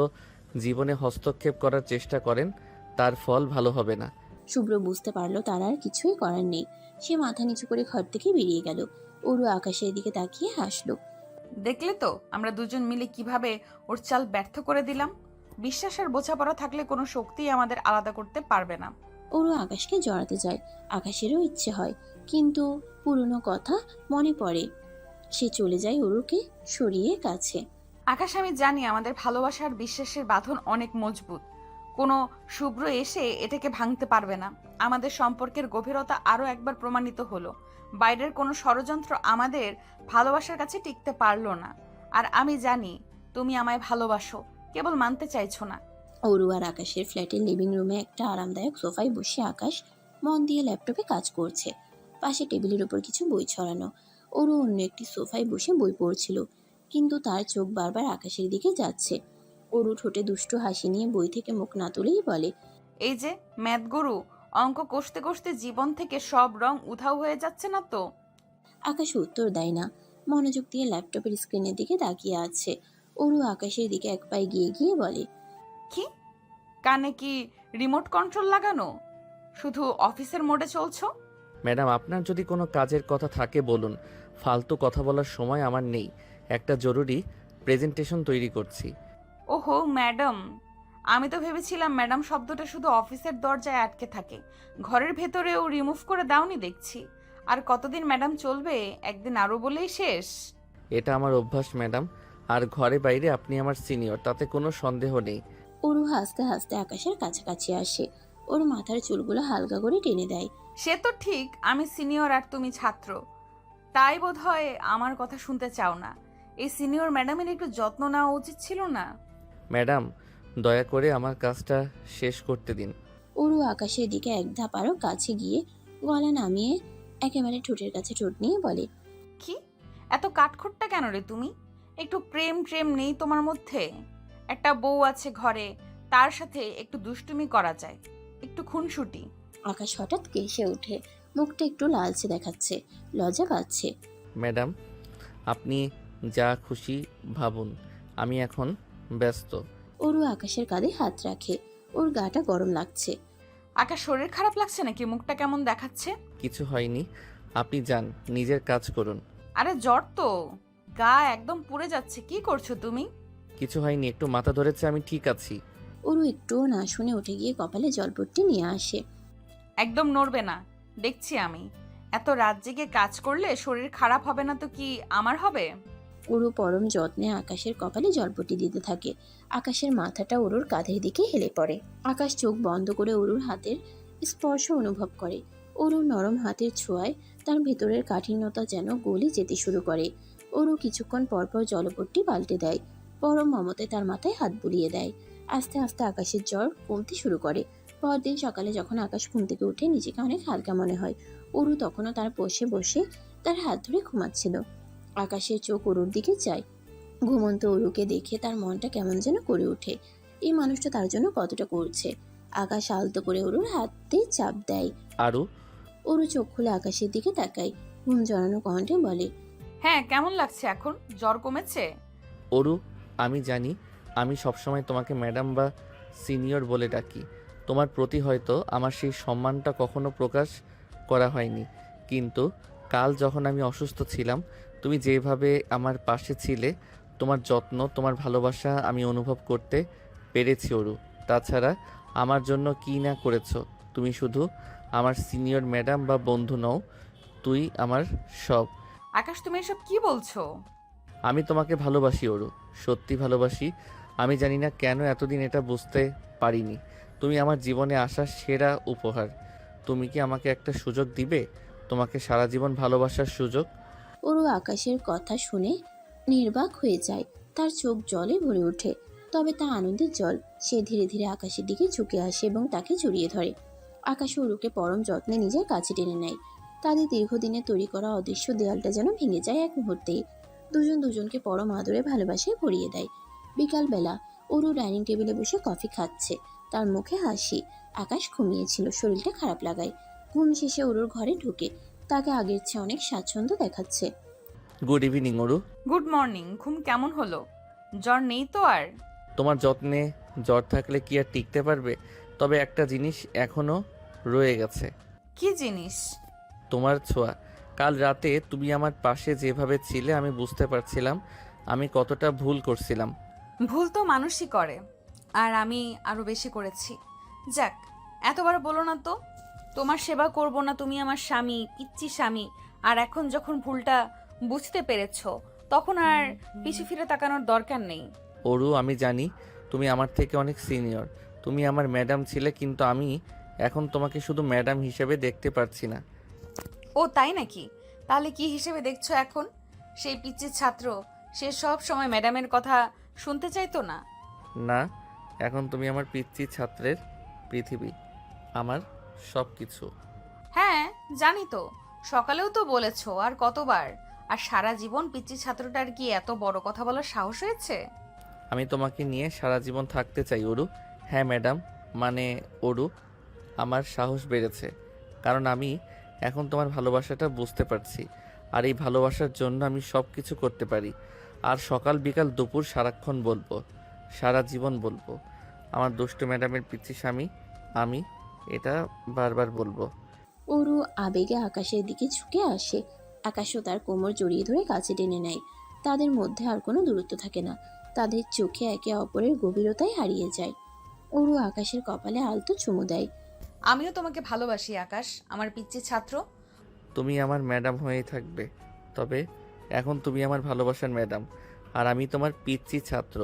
জীবনে হস্তক্ষেপ করার চেষ্টা করেন, তার ফল ভালো হবে না। শুভ্র বুঝতে পারলো তার আর কিছুই করার নেই। সে মাথা নিচু করে ঘর থেকে বেরিয়ে গেল। অরু আকাশের দিকে তাকিয়ে হাসলো। দেখলে তো আমরা দুজন মিলে কিভাবে ওর চাল ব্যর্থ করে দিলাম। বিশ্বাস আর বোঝাপড়া থাকলে কোনো শক্তিই আমাদের আলাদা করতে পারবে না। অরু আকাশকে জড়াতে যায়, আকাশেরও ইচ্ছে হয়, কিন্তু পুরনো কথা মনে পড়ে। সে চলে যায় অরুকে সরিয়ে কাছে। আকাশ, আমি জানি আমাদের ভালোবাসা আর বিশ্বাসের বাঁধন অনেক মজবুত। কোনো শুভ্র এসে এটাকে ভাঙতে পারবে না। আমাদের সম্পর্কের গভীরতা আরও একবার প্রমাণিত হলো। বাইরের কোনো ষড়যন্ত্র আমাদের ভালোবাসার কাছে টিকতে পারলো না। আর আমি জানি তুমি আমায় ভালোবাসো, কেবল মানতে চাইছো না। অরু আর আকাশের ফ্ল্যাটের লিভিং রুমে একটা আরামদায়ক সোফায় বসে আকাশ মন দিয়ে ল্যাপটপে কাজ করছে। পাশে টেবিলের উপর কিছু বই ছড়ানো। অরু অন্য একটি সোফায় বসে বই পড়ছিল, কিন্তু তার চোখ বারবার আকাশের দিকে যাচ্ছে। অরু ঠোঁটে দুষ্টু হাসি নিয়ে বই থেকে মুখ না তুলেই বলে, এই যে ম্যাথ গুরু, অঙ্ক কষতে কষতে জীবন থেকে সব রং উধাও হয়ে যাচ্ছে না তো? আকাশ উত্তর দেয় না, মনোযোগ দিয়ে ল্যাপটপের স্ক্রিনের দিকে তাকিয়ে আছে। অরু আকাশের দিকে এক পায়ে গিয়ে গিয়ে বলে, কি কানে কি রিমোট কন্ট্রোল লাগানো? শুধু অফিসের মোডে চলছো? ম্যাডাম, আপনার যদি কোনো কাজের কথা থাকে বলুন, ফালতু কথা বলার সময় আমার নেই। একটা জরুরি প্রেজেন্টেশন তৈরি করছি। ওহো ম্যাডাম, আমি তো ভেবেছিলাম ম্যাডাম শব্দটা শুধু অফিসের দরজায় আটকে থাকে, ঘরের ভেতরেও রিমুভ করে দাওনি দেখছি। আর কতদিন ম্যাডাম চলবে? একদিন আরো বলেই শেষ। এটা আমার অভ্যাস ম্যাডাম, আর ঘরে বাইরে আপনি আমার সিনিয়র, তাতে কোনো সন্দেহ নেই। অরু হাসতে হাসতে আকাশের কাছাকাছি আসে, ওর মাথার চুলগুলো হালকা করে টেনে দেয়। সে তো ঠিক, আমি সিনিয়র আর তুমি ছাত্র, তাই বোধহয় আমার কথা শুনতে চাও না। এই সিনিয়র ম্যাডামের একটু যত্ন নেওয়া উচিত ছিল না? ম্যাডাম, দয়া করে আমার কাজটা শেষ করতে দিন। অরু আকাশের দিকে এক ধাপ আরও কাছে গিয়ে গলা নামিয়ে একেবারে ঠোঁটের কাছে ঠোঁট নিয়ে বলে, কি এত কাঠখোট্টা কেন রে তুমি? একটু প্রেম ট্রেম নেই তোমার মধ্যে? একটা বউ আছে ঘরে, তার সাথে একটু দুষ্টুমি করা যায়, একটু খুনসুটি। আকাশ হঠাৎ কেসে ওঠে, মুখটা একটু লালচে দেখাচ্ছে, লজ্জা পাচ্ছে। ম্যাডাম, আপনি যা খুশি ভাবুন, আমি এখন ব্যস্ত। ওরও আকাশের কাঁধে হাত রাখে, ওর গাটা গরম লাগছে। আকাশ, শরীর খারাপ লাগছে নাকি? মুখটা কেমন দেখাচ্ছে? কিছু হয়নি, আপনি যান, নিজের কাজ করুন। আরে জ্বর তো, গা একদম পুড়ে যাচ্ছে। কি করছো তুমি? কিছু হয়নি, একটু মাথা ধরেছে, আমি ঠিক আছি। ওরও একটুও না শুনে উঠে গিয়ে কপালে জলপট্টি নিয়ে আসে। একদম নড়বে না, দেখছি আমি। এত রাত জেগে কাজ করলে শরীর খারাপ হবে না তো কি আমার হবে? ওরু পরম যত্নে আকাশের কপালে জলপট্টি দিতে থাকে। আকাশের মাথাটা ওরুর কাঁধের দিকে হেলে পড়ে। আকাশ চোখ বন্ধ করে ওরুর হাতের স্পর্শ অনুভব করে। ওরুর নরম হাতের ছোঁয়ায় তার ভেতরের কাঠিন্যতা যেন গলে যেতে শুরু করে। ওরু কিছুক্ষণ পরপর জলপট্টি পাল্টে দেয়। পরম মমতায় তার মাথায় হাত বুলিয়ে দেয়। আস্তে আস্তে আকাশের জ্বর কমতে শুরু করে। পরদিন সকালে যখন আকাশ ঘুম থেকে উঠে নিজেকে অনেক হালকা মনে হয়। ওরু তখনও তার পাশে বসে তার হাত ধরে ঘুমাচ্ছিল। আকাশের চোখ ওরুর দিকে যায়। ঘুমন্ত ওরুকে দেখে তার মনটা কেমন যেন করে ওঠে। এই মানুষটা তার জন্য কতটা করছে। আকাশ আলতো করে ওরুর হাতে চাপ দেয়। আরু? ওরু চোখ খুলে আকাশের দিকে তাকায়, ঘুম জড়ানো কণ্ঠে বলে, হ্যাঁ, কেমন লাগছে এখন? জ্বর কমেছে? অরু, আমি জানি আমি সবসময় তোমাকে ম্যাডাম বা সিনিয়র বলে ডাকি। তোমার প্রতি হয়তো আমার সেই সম্মানটা কখনো প্রকাশ করা হয়নি, কিন্তু কাল যখন আমি অসুস্থ ছিলাম, তুমি যেভাবে আমার পাশে ছিলে, তোমার যত্ন, তোমার ভালোবাসা আমি অনুভব করতে পেরেছি অরু। তাছাড়া আমার জন্য কী না করেছো তুমি। শুধু আমার সিনিয়র ম্যাডাম বা বন্ধু নও, তুই আমার সব। আকাশ, তুমি এসব কি বলছো? আমি তোমাকে ভালোবাসি অরু, সত্যি ভালোবাসি। আমি জানি না কেন এতদিন এটা বুঝতে পারিনি। তুমি আমার জীবনে আসা সেরা উপহার। তুমি কি আমাকে একটা সুযোগ দিবে, তোমাকে সারা জীবন ভালোবাসার সুযোগ? ওরু আকাশের কথা শুনে নির্বাক হয়ে যায়। তার চোখ জলে ভরে ওঠে, তবে তা আনন্দের জল। সে ধীরে ধীরে আকাশের দিকে ঝুঁকে আসে এবং তাকে জড়িয়ে ধরে। আকাশ ওরুকে পরম যত্নে নিজের কাছে টেনে নেয়। তাদের দীর্ঘদিনে তৈরি করা অদৃশ্য দেয়ালটা যেন ভেঙে যায় এক মুহূর্তেই। দুজন দুজনকে পরম আদরে ভালোবাসায় ভরিয়ে দেয়। বিকালবেলা ওরু ডাইনিং টেবিলে বসে কফি খাচ্ছে, তার মুখে হাসি। আকাশ ঘুমিয়েছিল, শরীরটা খারাপ লাগায়। ঘুম শেষে ওরুর ঘরে ঢুকে তাকে আগের চেয়ে অনেক স্বাচ্ছন্দ্য দেখাচ্ছে। Good evening Aru. Good morning. ঘুম কেমন হলো? জ্বর নেই তো আর? তোমার যত্নে জ্বর থাকলে কি আর টিকতে পারবে? তবে একটা জিনিস এখনো রয়ে গেছে। কি জিনিস? তোমার ছোঁয়া। কাল রাতে তুমি আমার পাশে যেভাবে ছিলে, আমি বুঝতে পারছিলাম আমি কতটা ভুল করছিলাম। ভুল তো মানুষই করে, আর আমি আরো বেশি করেছি। যাক, এতবার বলো না তো। তোমার সেবা করব না, তুমি আমার স্বামী, পিচ্চি স্বামী। আর এখন যখন ভুলটা বুঝতে পেরেছো, তখন আর পিছু ফিরে তাকানোর দরকার নেই। অরু, আমি জানি তুমি আমার থেকে অনেক সিনিয়র, তুমি আমার ম্যাডাম ছিলে, কিন্তু আমি এখন তোমাকে শুধু ম্যাডাম হিসেবে দেখতে পারছি না। ও তাই নাকি? তাহলে কি হিসেবে দেখছো এখন? সেই পিচ্চির ছাত্র, সে সব সময় ম্যাডামের কথা শুনতে চাইতো না? না, এখন তুমি আমার পিচ্চি ছাত্রের পৃথিবী, আমার সব কিছু। হ্যাঁ জানি তো, সকালেও তো বলেছো, আর কতবার। আর সারা জীবন পিচ্চি ছাত্রটার কি এত বড় কথা বলার সাহস হয়েছে? আমি তোমাকে নিয়ে সারা জীবন থাকতে চাই অরু। হ্যাঁ ম্যাডাম, মানে অরু, আমার সাহস বেড়েছে, কারণ আমি এখন তোমার ভালোবাসাটা বুঝতে পারছি। আর এই ভালোবাসার জন্য আমি সব কিছু করতে পারি। আর সকাল বিকাল দুপুর সারাক্ষণ বলবো, সারা জীবন বলবো, আমার দুষ্টু ম্যাডামের পিচ্চি স্বামী আমি, এটা বারবার বলবো। ওরু আবেগে আকাশের দিকে ঝুঁকে আসে। আকাশও তার কোমর জড়িয়ে ধরে কাছে টেনে নেয়। তাদের মধ্যে আর কোনো দূরত্ব থাকে না, তাদের চোখে একে অপরের গভীরতায় হারিয়ে যায়। ওরু আকাশের কপালে আলতো চুমু দেয়। আমিও তোমাকে ভালোবাসি আকাশ, আমার পিচ্চি ছাত্র। তুমি আমার ম্যাডাম হয়েই থাকবে, তবে এখন তুমি আমার ভালোবাসার ম্যাডাম, আর আমি তোমার পিচ্চি ছাত্র,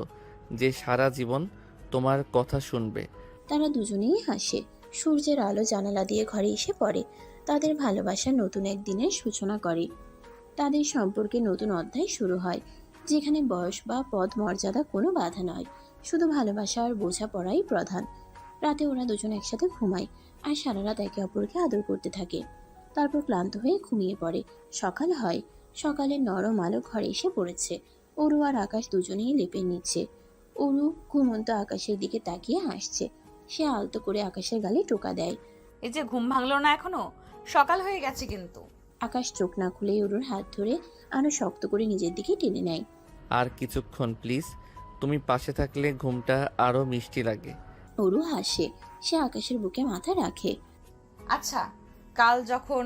যে সারা জীবন তোমার কথা শুনবে। তারা দুজনেই হাসে। সূর্যের আলো জানালা দিয়ে ঘরে এসে পড়ে। তাদের ভালোবাসার নতুন এক দিনের সূচনা করে। তাদের সম্পর্কে নতুন অধ্যায় শুরু হয়, যেখানে বয়স বা পদ মর্যাদা কোনো বাধা নয়, শুধু ভালোবাসা আর বোঝাপড়াই প্রধান। রাতে ওরা দুজন একসাথে ঘুমায় আর সারা রাত একে অপরকে আদর করতে থাকে। তারপর ক্লান্ত হয়ে ঘুমিয়ে পড়ে। সকাল হয়, সকালে নরম আলো ঘরে এসে পড়েছে। অরু আর আকাশ দুজনেই লেপের নিচে। অরু ঘুমন্ত আকাশের দিকে তাকিয়ে হাসছে। সে আলতো করে আকাশের গালে টোকা দেয়। এই যে ঘুম ভাঙলো না এখনো? সকাল হয়ে গেছে কিন্তু। আকাশ চোখ না খুলে অরুর হাত ধরে আরো শক্ত করে নিজের দিকে টেনে নেয়। আর কিছুক্ষণ প্লিজ, তুমি পাশে থাকলে ঘুমটা আরও মিষ্টি লাগে। অরু হাসে। সে আকাশের বুকে মাথা রাখে। আচ্ছা, কাল যখন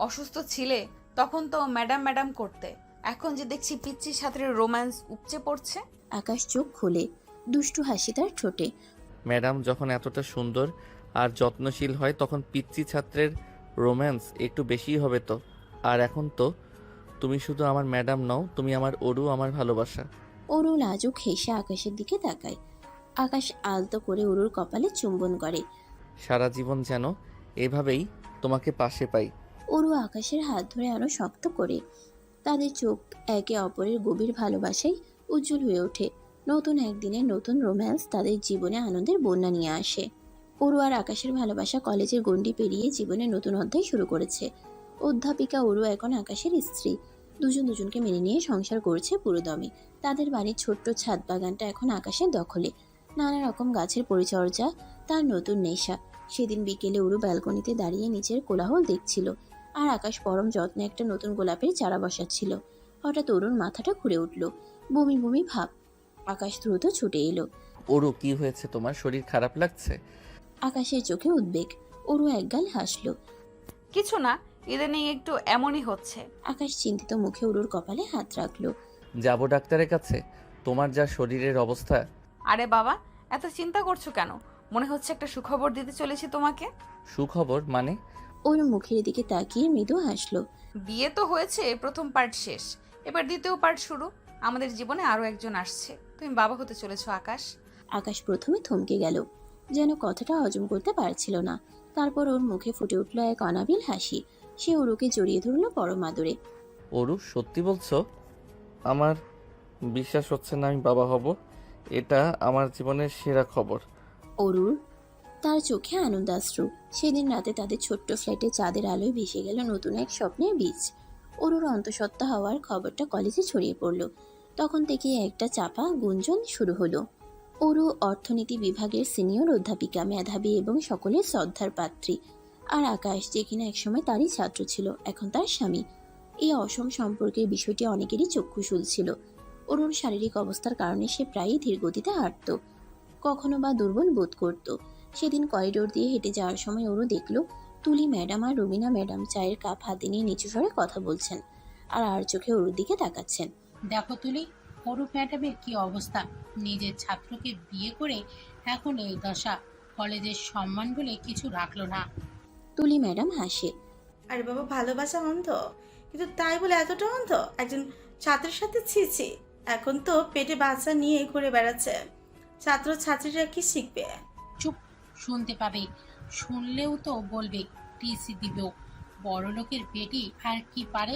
অসুস্থ ছিলে তখন তো ম্যাডাম ম্যাডাম করতে, এখন যে দেখছি পিচ্চির সাথে রোম্যান্স উপচে পড়ছে। আকাশ চোখ খোলে। দুষ্টু হাসি তার ঠোঁটে। ম্যাডাম যখন এতটা সুন্দর আর যত্নশীল হয় তখন পিচ্চি ছাত্রের রোম্যান্স একটু বেশিই হবে তো। আর এখন তো তুমি শুধু আমার ম্যাডাম নও, তুমি আমার অরু, আমার ভালোবাসা। অরু লাজুক হেসে আকাশের দিকে তাকায়। আকাশ আলতো করে অরুর কপালে চুম্বন করে। সারা জীবন যেন এভাবেই তোমাকে পাশে পাই। অরু আকাশের হাত ধরে আরো শক্ত করে। তাদের চোখ একে অপরের গভীর ভালোবাসায় উজ্জ্বল হয়ে ওঠে। নতুন একদিনের নতুন রোম্যান্স তাদের জীবনে আনন্দের বন্যা নিয়ে আসে। অরু আর আকাশের ভালোবাসা কলেজের গণ্ডি পেরিয়ে জীবনের নতুন অধ্যায় শুরু করেছে। অধ্যাপিকা অরু এখন আকাশের স্ত্রী। দুজন দুজনকে মেনে নিয়ে সংসার করছে পুরোদমে। তাদের বাড়ির ছোট্ট ছাদ বাগানটা এখন আকাশের দখলে। নানা রকম গাছের পরিচর্যা তার নতুন নেশা। সেদিন বিকেলে অরু ব্যালকনিতে দাঁড়িয়ে নিচের কোলাহল দেখছিল, আর আকাশ পরম যত্নে একটা নতুন গোলাপের চারা বসাচ্ছিল। হঠাৎ অরুর মাথাটা ঘুরে উঠল। বমি বমি ভাব। আকাশ দ্রুত ছুটে এলো। অরু, কি হয়েছে তোমার? শরীর খারাপ লাগছে? আকাশের চোখে উদ্বেগ। অরু একগাল হাসল। কিছু না, ইদানিং একটু এমনই হচ্ছে। আকাশ চিন্তিত মুখে অরুর কপালে হাত রাখলো। যাব ডাক্তারের কাছে? তোমার যা শরীরের অবস্থা। আরে বাবা, এত চিন্তা করছো কেন? মনে হচ্ছে একটা সুখবর দিতে চলেছি তোমাকে। সুখবর মানে? অরু মুখের দিকে তাকিয়ে মৃদু হাসলো। বিয়ে তো হয়েছে, প্রথম পার্ট শেষ, এবার দ্বিতীয় পার্ট শুরু। আমাদের জীবনে আরো একজন আসছে, তুমি বাবা হতে চলেছো আকাশ। আকাশ প্রথমে থমকে গেল, যেন কথাটা হজম করতে পারছিল না। তারপর ওর মুখে ফুটে উঠল এক অনাবিল হাসি। সে অরুকে জড়িয়ে ধরল পরম আদরে। অরু, সত্যি বলছো? আমার বিশ্বাস হচ্ছে না আমি বাবা হব। এটা আমার জীবনের সেরা খবর। অরুর তার চোখে আনন্দাশ্রু। সেদিন রাতে তাদের ছোট্ট ফ্ল্যাটে চাঁদের আলোয় ভেসে গেল নতুন এক স্বপ্নের বীজ। অরুর অন্তঃসত্ত্বা হওয়ার খবরটা কলেজে ছড়িয়ে পড়ল। তখন থেকে একটা চাপা গুঞ্জন শুরু হলো। অরু অর্থনীতি বিভাগের সিনিয়র অধ্যাপিকা, মেধাবী এবং সকলের শ্রদ্ধার পাত্রী। আর আকাশ, যে কিনা একসময় তারই ছাত্র ছিল, এখন তার স্বামী। এই অসম সম্পর্কের বিষয়টি অনেকেরই চক্ষু ছিল। অরুর শারীরিক অবস্থার কারণে সে প্রায়ই ধীর গতিতে হাঁটত, কখনো বা দুর্বল বোধ করত। সেদিন করিডোর দিয়ে হেঁটে যাওয়ার সময় অরু দেখল তুলি ম্যাডাম আর রুবিনা ম্যাডাম চায়ের কাপ হাতে নিয়ে নিচু স্বরে কথা বলছেন, আর চোখে অরুর দিকে তাকাচ্ছেন। দেখো তুলি, অরূপ ম্যাডামের কি অবস্থা। নিজের ছাত্রকে বিয়ে করে এখন এই দশা। কলেজের সম্মান বলে কিছু রাখলো না। তুলি ম্যাডাম হাসে। আরে বাবা, ভালোবাসা অন্ধ, কিন্তু তাই বলে এতটা অন্ধ? একজন ছাত্রের সাথে ছিছি। এখন তো পেটে বাচ্চা নিয়ে ঘুরে বেড়াচ্ছে। ছাত্র ছাত্রীরা কি শিখবে? চুপ, শুনতে পাবে। শুনলেও তো বলবে টিসি দিব। বড় লোকের বেটি আর কি পারে।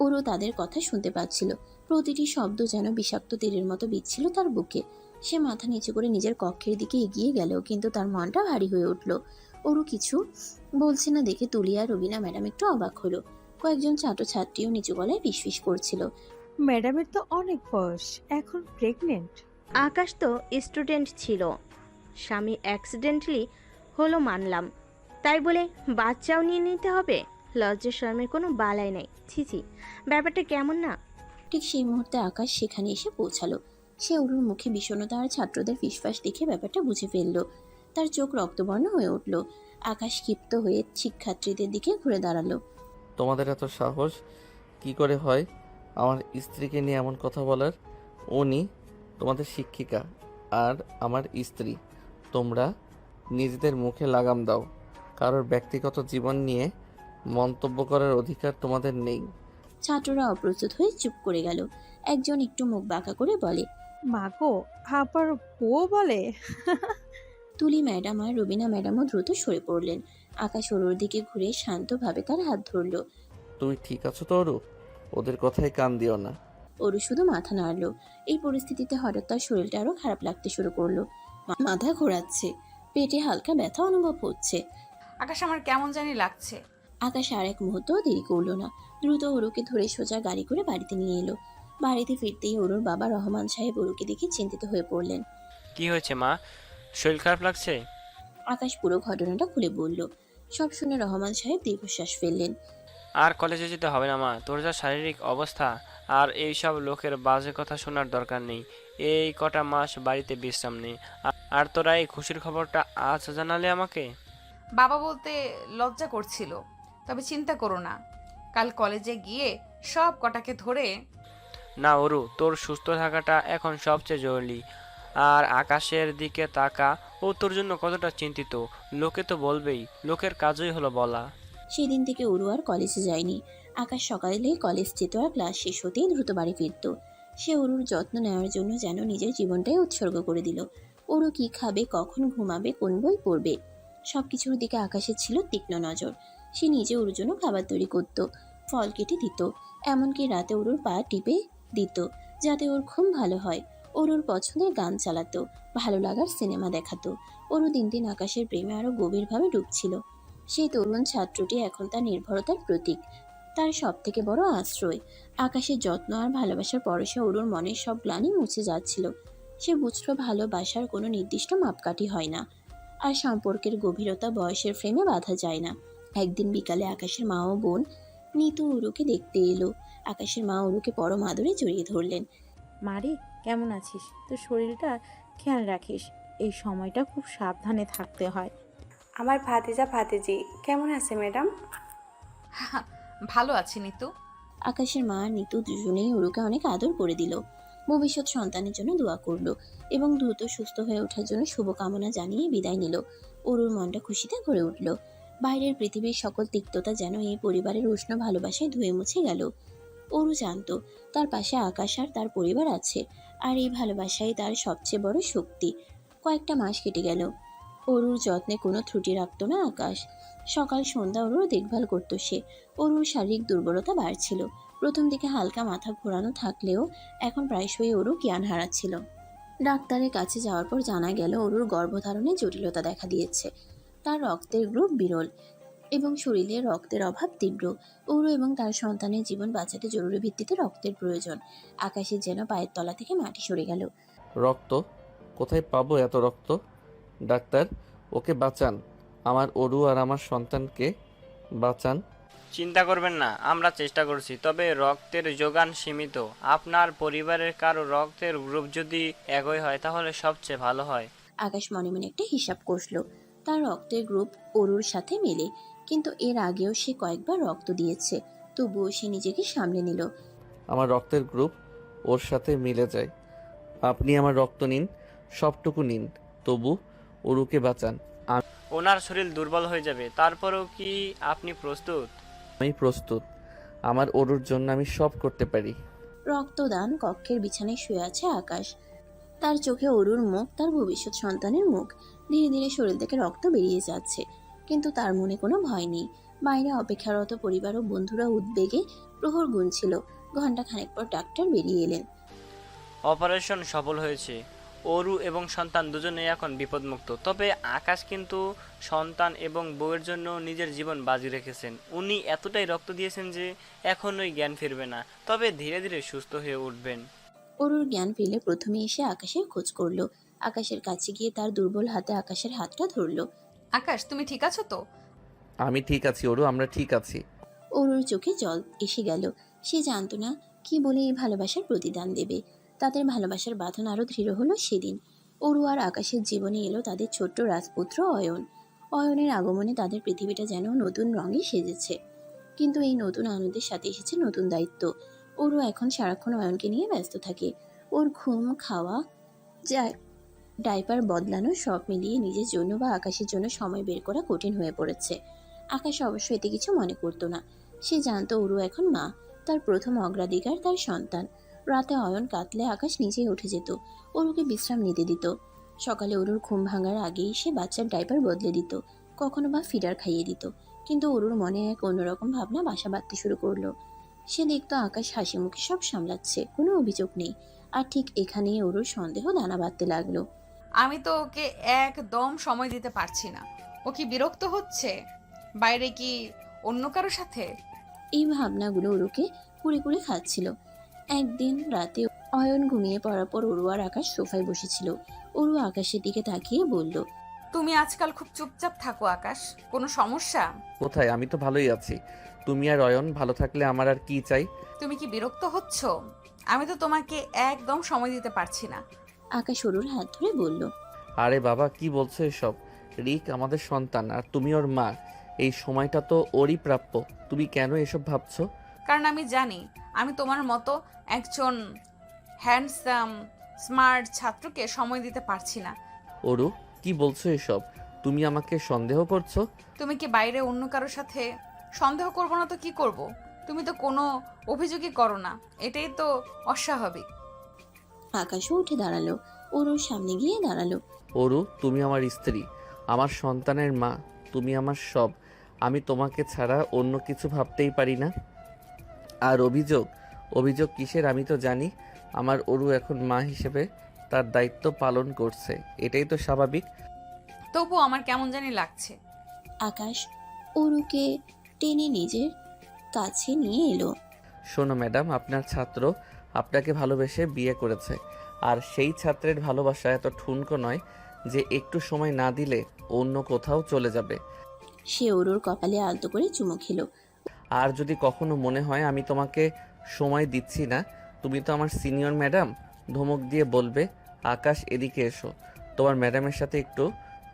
অরু তাদের কথা শুনতে পাচ্ছিল। প্রতিটি শব্দ যেন বিষাক্ত তীরের মতো বিচ্ছিল তার বুকে। সে মাথা নিচু করে নিজের কক্ষের দিকে এগিয়ে গেল, কিন্তু তার মনটা ভারী হয়ে উঠল। অরু কিছু বলছে না দেখে তুলি আর রবিনা ম্যাডাম একটু অবাক হলো। কয়েকজন ছাত্রছাত্রীও নিচু গলায় ফিসফিস করছিল। ম্যাডামের তো অনেক বয়স, এখন প্রেগনেন্ট। আকাশ তো স্টুডেন্ট ছিল, স্বামী অ্যাক্সিডেন্টালি হলো মানলাম, তাই বলে বাচ্চাও নিয়ে নিতে হবে? লজ্জা শর্মের কোনো বালাই নাই। ছিছি, ব্যাপারটা কেমন না? ঠিক সেই মুহূর্তে আকাশ সেখানে এসে পৌঁছালো। সে অরুর মুখে বিষণ্ণতা আর ছাত্রদের ফিসফাস দেখে ব্যাপারটা বুঝে ফেললো। তার চোখ রক্তবর্ণ হয়ে উঠল। আকাশ ক্ষিপ্ত হয়ে শিক্ষার্থীদের দিকে ঘুরে দাঁড়ালো। তোমাদের এত সাহস কি করে হয় আমার স্ত্রীকে নিয়ে এমন কথা বলার? উনি তোমাদের শিক্ষিকা আর আমার স্ত্রী। তোমরা নিজেদের মুখে লাগাম দাও। কারোর ব্যক্তিগত জীবন নিয়ে মন্তব্য করার অধিকার তোমাদের নেই। ছাত্ররা অপ্রস্তুত হয়ে চুপ করে গেল। একজন একটু মুখ বাঁকা করে বলে, মাগো, আবার বউ বলে? তুলি ম্যাডাম আর রবিনা ম্যাডামও দ্রুত সরে পড়লেন। আকাশ অরুর দিকে ঘুরে শান্তভাবে তার হাত ধরল। তুমি ঠিক আছো তো অরু? ওদের কথায় কান দিও না। অরু শুধু মাথা নাড়ল। এই পরিস্থিতিতে হঠাৎ তার শরীরটা আরো খারাপ লাগতে শুরু করলো। মাথা ঘোরাচ্ছে, পেটে হালকা ব্যথা অনুভব হচ্ছে। আকাশ, আমার কেমন জানি লাগছে। আকাশ আর এক মুহূর্তও দেরি করলো না, দ্রুত অরুকে ধরে সোজা গাড়ি করে বাড়িতে নিয়ে এলো। বাড়িতে ফিরতেই অরুর বাবা রহমান সাহেব অরুকে দেখে চিন্তিত হয়ে পড়লেন। কি হয়েছে মা, শরীর খারাপ লাগছে? আকাশ পুরো ঘটনাটা খুলে বলল। সব শুনে রহমান সাহেব দীর্ঘশ্বাস ফেললেন। আর কলেজে যেতে হবে না মা, তোর যা শারীরিক অবস্থা, আর এই সব লোকের বাজে কথা শোনার দরকার নেই। এই কটা মাস বাড়িতে বিশ্রাম নেই। আর তোরা এই খুশির খবরটা আজ জানালে আমাকে? বাবা বলতে লজ্জা করছিল, তবে চিন্তা করো না, কাল কলেজে গিয়ে সব কটাকে ধরে। না অরু, তোর সুস্থ থাকাটা এখন সবচেয়ে জরুরি। আর আকাশের দিকে তাকা, ও তোর জন্য কতটা চিন্তিত। লোকে তো বলবেই, লোকের কাজই হলো বলা। সেদিন থেকে অরু আর কলেজে যায়নি। আকাশ সকালে কলেজ যেত আর ক্লাস শেষ হতেই দ্রুত বাড়ি ফিরত। সে অরুর যত্ন নেওয়ার জন্য যেন নিজের জীবনটাই উৎসর্গ করে দিল। অরু কি খাবে, কখন ঘুমাবে, কোন বই পড়বে, সবকিছুর দিকে আকাশের ছিল তীক্ষ্ণ নজর। সে নিজে ওর জন্য খাবার তৈরি করত, ফল কেটে দিত, এমনকি রাতে ওর পা টিপে দিত যাতে ওর ঘুম ভালো হয়। ওর পছন্দের গান চালাতো, ভালো লাগার সিনেমা দেখাতো। ওরও দিন দিন আকাশের প্রেমে আরো গভীরভাবে ডুবছিল। সেই তরুণ ছাত্রটি এখন তার নির্ভরতার প্রতীক, তার সব থেকে বড় আশ্রয়। আকাশের যত্ন আর ভালোবাসার পরশে ওর মনের সব গ্লানি মুছে যাচ্ছিল। সে বুঝলো ভালোবাসার কোনো নির্দিষ্ট মাপকাঠি হয় না, আর সম্পর্কের গভীরতা বয়সের ফ্রেমে বাঁধা যায় না। একদিন বিকালে আকাশের মা ও বোন নিতু অরুকে দেখতে এলো। আকাশের মা অরুকে পরম আদরে জড়িয়ে ধরলেন। মারে, কেমন আছিস? তোর শরীরটা খেয়াল রাখিস, এই সময়টা খুব সাবধানে থাকতে হয়। আমার ভাতিজা ভাতিজি কেমন আছে ম্যাডাম? ভালো আছি নিতু। আকাশের মা আর নিতু দুজনেই অরুকে অনেক আদর করে দিল, ভবিষ্যৎ সন্তানের জন্য দোয়া করলো এবং দ্রুত সুস্থ হয়ে ওঠার জন্য শুভকামনা জানিয়ে বিদায় নিল। অরুর মনটা খুশিতে ভরে উঠল। বাইরের পৃথিবীর সকল তিক্ততা যেন এই পরিবারের উষ্ণ ভালোবাসায় ধুয়ে মুছে গেল। অরু জানতো তার পাশে আকাশ আর তার পরিবার আছে, আর এই ভালোবাসাই তার সবচেয়ে বড় শক্তি। কয়েকটা মাস কেটে গেল। অরুর যত্নে কোনো ত্রুটি রাখত না আকাশ। সকাল সন্ধ্যা অরুর দেখভাল করত সে। অরুর শারীরিক দুর্বলতা বাড়ছিল। প্রথম দিকে হালকা মাথা ঘোরানো থাকলেও এখন প্রায়শই অরু জ্ঞান হারাচ্ছিল। ডাক্তারের কাছে যাওয়ার পর জানা গেল অরুর গর্ভধারণে জটিলতা দেখা দিয়েছে। তার রক্তের গ্রুপ বিরল এবং শরীরে রক্তের অভাব তীব্র। অরু এবং তার সন্তানের জীবন বাঁচাতে জরুরি ভিত্তিতে রক্তের প্রয়োজন। আকাশের যেন পায়ের তলা থেকে মাটি সরে গেল। রক্ত কোথায় পাবো? এত রক্ত? ডাক্তার, ওকে বাঁচান, আমার অরু আর আমার সন্তানকে বাঁচান। চিন্তা করবেন না, আমরা চেষ্টা করছি, তবে রক্তের যোগান সীমিত। আপনার পরিবারের কারো রক্তের গ্রুপ যদি একই হয় তাহলে সবচেয়ে ভালো হয়। আকাশ মনে মনে একটা হিসাব কষল। তার রক্তের গ্রুপ অরুর সাথে মেলে, কিন্তু এর আগেও সে কয়েকবার রক্ত দিয়েছে। তবুও সে নিজেকে সামলে নিল। আমার রক্তের গ্রুপ ওর সাথে মিলে যায়। আপনি আমার রক্ত নিন, সবটুকু নিন, তবু অরুকে বাঁচান। ওনার শরীর দুর্বল হয়ে যাবে, তারপরেও কি আপনি প্রস্তুত? আমি প্রস্তুত। আমার অরুর জন্য আমি সব করতে পারি। রক্তদান কক্ষের বিছানায় শুয়ে আছে আকাশ। তার চোখে অরুর মুখ, তার ভবিষ্যৎ সন্তানের মুখ। ধীরে ধীরে শরীর থেকে রক্ত বেরিয়ে যাচ্ছে, কিন্তু তার মনে কোনো ভয় নেই। বাইরে অপেক্ষারত পরিবার ও বন্ধুরা উদ্বেগে প্রহর গুনছিল। ঘন্টা খানেক পর ডাক্তার বেরিয়ে এলেন। অপারেশন সফল হয়েছে। অরু এবং সন্তান দুজনেই এখন বিপদমুক্ত। তবে আকাশ কিন্তু সন্তান এবং বউয়ের জন্য নিজের জীবন বাজি রেখেছেন। উনি এতটাই রক্ত দিয়েছেন যে এখনই জ্ঞান ফিরবে না, তবে ধীরে ধীরে সুস্থ হয়ে উঠবেন। অরুর জ্ঞান ফিরলে প্রথমে এসে আকাশের খোঁজ করলো। আকাশের কাছে গিয়ে তার দুর্বল হাতে আকাশের হাতটা ধরলো। আকাশ, তুমি ঠিক আছো তো? আমি ঠিক আছি অরু, আমরা ঠিক আছি। অরুর চোখে জল এসে গেল। সে জানতো না কি বলে এই ভালোবাসার প্রতিদান দেবে। তাদের ভালোবাসার বাঁধন আরো দৃঢ় হলো সেদিন। অরু আর আকাশের জীবনে এলো তাদের ছোট্ট রাজপুত্র অয়ন। অয়নের আগমনে তাদের পৃথিবীটা যেন নতুন রঙে সেজেছে। কিন্তু এই নতুন আনন্দের সাথে এসেছে নতুন দায়িত্ব। অরু এখন সারাক্ষণ অয়নকে নিয়ে ব্যস্ত থাকে। ওর ঘুম, খাওয়া, ডাইপার বদলানো সব মিলিয়ে নিজের জন্য বা আকাশের জন্য সময় বের করা কঠিন হয়ে পড়েছে। আকাশ অবশ্য এতে কিছু মনে করতো না। সে জানতো অরু এখন মা, তার প্রথম অগ্রাধিকার তার সন্তান। রাতে অয়ন কাঁদলে আকাশ নিজেই উঠে যেত, অরুকে বিশ্রাম নিতে দিত। সকালে অরুর ঘুম ভাঙার আগেই সে বাচ্চার ডাইপার বদলে দিত, কখনো বা ফিডার খাইয়ে দিত। কিন্তু অরুর মনে এক অন্যরকম ভাবনা বাসা বাঁধতে শুরু করলো। সে দেখতো আকাশ হাসি মুখে সব সামলাচ্ছে, কোনো অভিযোগ নেই। আর ঠিক এখানেই অরুর সন্দেহ দানা বাঁধতে লাগলো। আমি তো ওকে একদম সময় দিতে পারছি না। ও কি বিরক্ত হচ্ছে? বাইরে কি অন্য কারো সাথে? এই ভাবনাগুলো ওরুকে কুড়ে কুড়ে খাচ্ছিল। একদিন রাতে অয়ন ঘুমিয়ে পড়ার পর অরু আর আকাশ সোফায় বসেছিল। অরু আকাশের দিকে তাকিয়ে বলল, তুমি আজকাল খুব চুপচাপ থাকো আকাশ, কোনো সমস্যা? কোথায়, আমি তো ভালোই আছি। তুমি আর অয়ন ভালো থাকলে আমার আর কি চাই? তুমি কি বিরক্ত হচ্ছ? আমি তো তোমাকে একদম সময় দিতে পারছি না। আকাশ অরুর হাত ধরে বলল, আরে বাবা, কি বলছো এসব? রিক আমাদের সন্তান আর তুমি ওর মা। এই সময়টা তো ওরই প্রাপ্য। তুমি কেন এসব ভাবছো? কারণ আমি জানি আমি তোমার মতো একজন হ্যান্ডসাম স্মার্ট ছাত্রকে সময় দিতে পারছি না। ওরু, কি বলছো এসব? তুমি আমাকে সন্দেহ করছো? তুমি কি বাইরে অন্য কারোর সাথে? সন্দেহ করবো না তো কি করব? তুমি তো কোনো অভিযোগই করো না, এটাই তো অস্বাভাবিক। আকাশও উঠে দাঁড়ালো, অরুর সামনে গিয়ে দাঁড়ালো। ওরু, তুমি আমার স্ত্রী, আমার সন্তানের মা, তুমি আমার সব। আমি তোমাকে ছাড়া অন্য কিছু ভাবতেই পারি না। আর অভিযোগ কিসের? আমি তো জানি আমার ওরু এখন মা হিসেবে তার দায়িত্ব পালন করছে, এটাই তো স্বাভাবিক। তবু আমার কেমন জানি লাগছে। আকাশ অরুকে টেনে নিজের কাছে নিয়ে এলো। শোনো ম্যাডাম, আপনার ছাত্র আপনাকে ভালোবেসে বিয়ে করেছে, আর সেই ছাত্রের ভালোবাসা এত ঠুনকো নয় যে একটু সময় না দিলে অন্য কোথাও চলে যাবে। সে অরুর কপালে আলতো করে চুমু খেলো। আর যদি কখনো মনে হয় আমি তোমাকে সময় দিচ্ছি না, তুমি তো আমার সিনিয়র ম্যাডাম, ধমক দিয়ে বলবে, আকাশ এদিকে এসো, তোমার ম্যাডামের সাথে একটু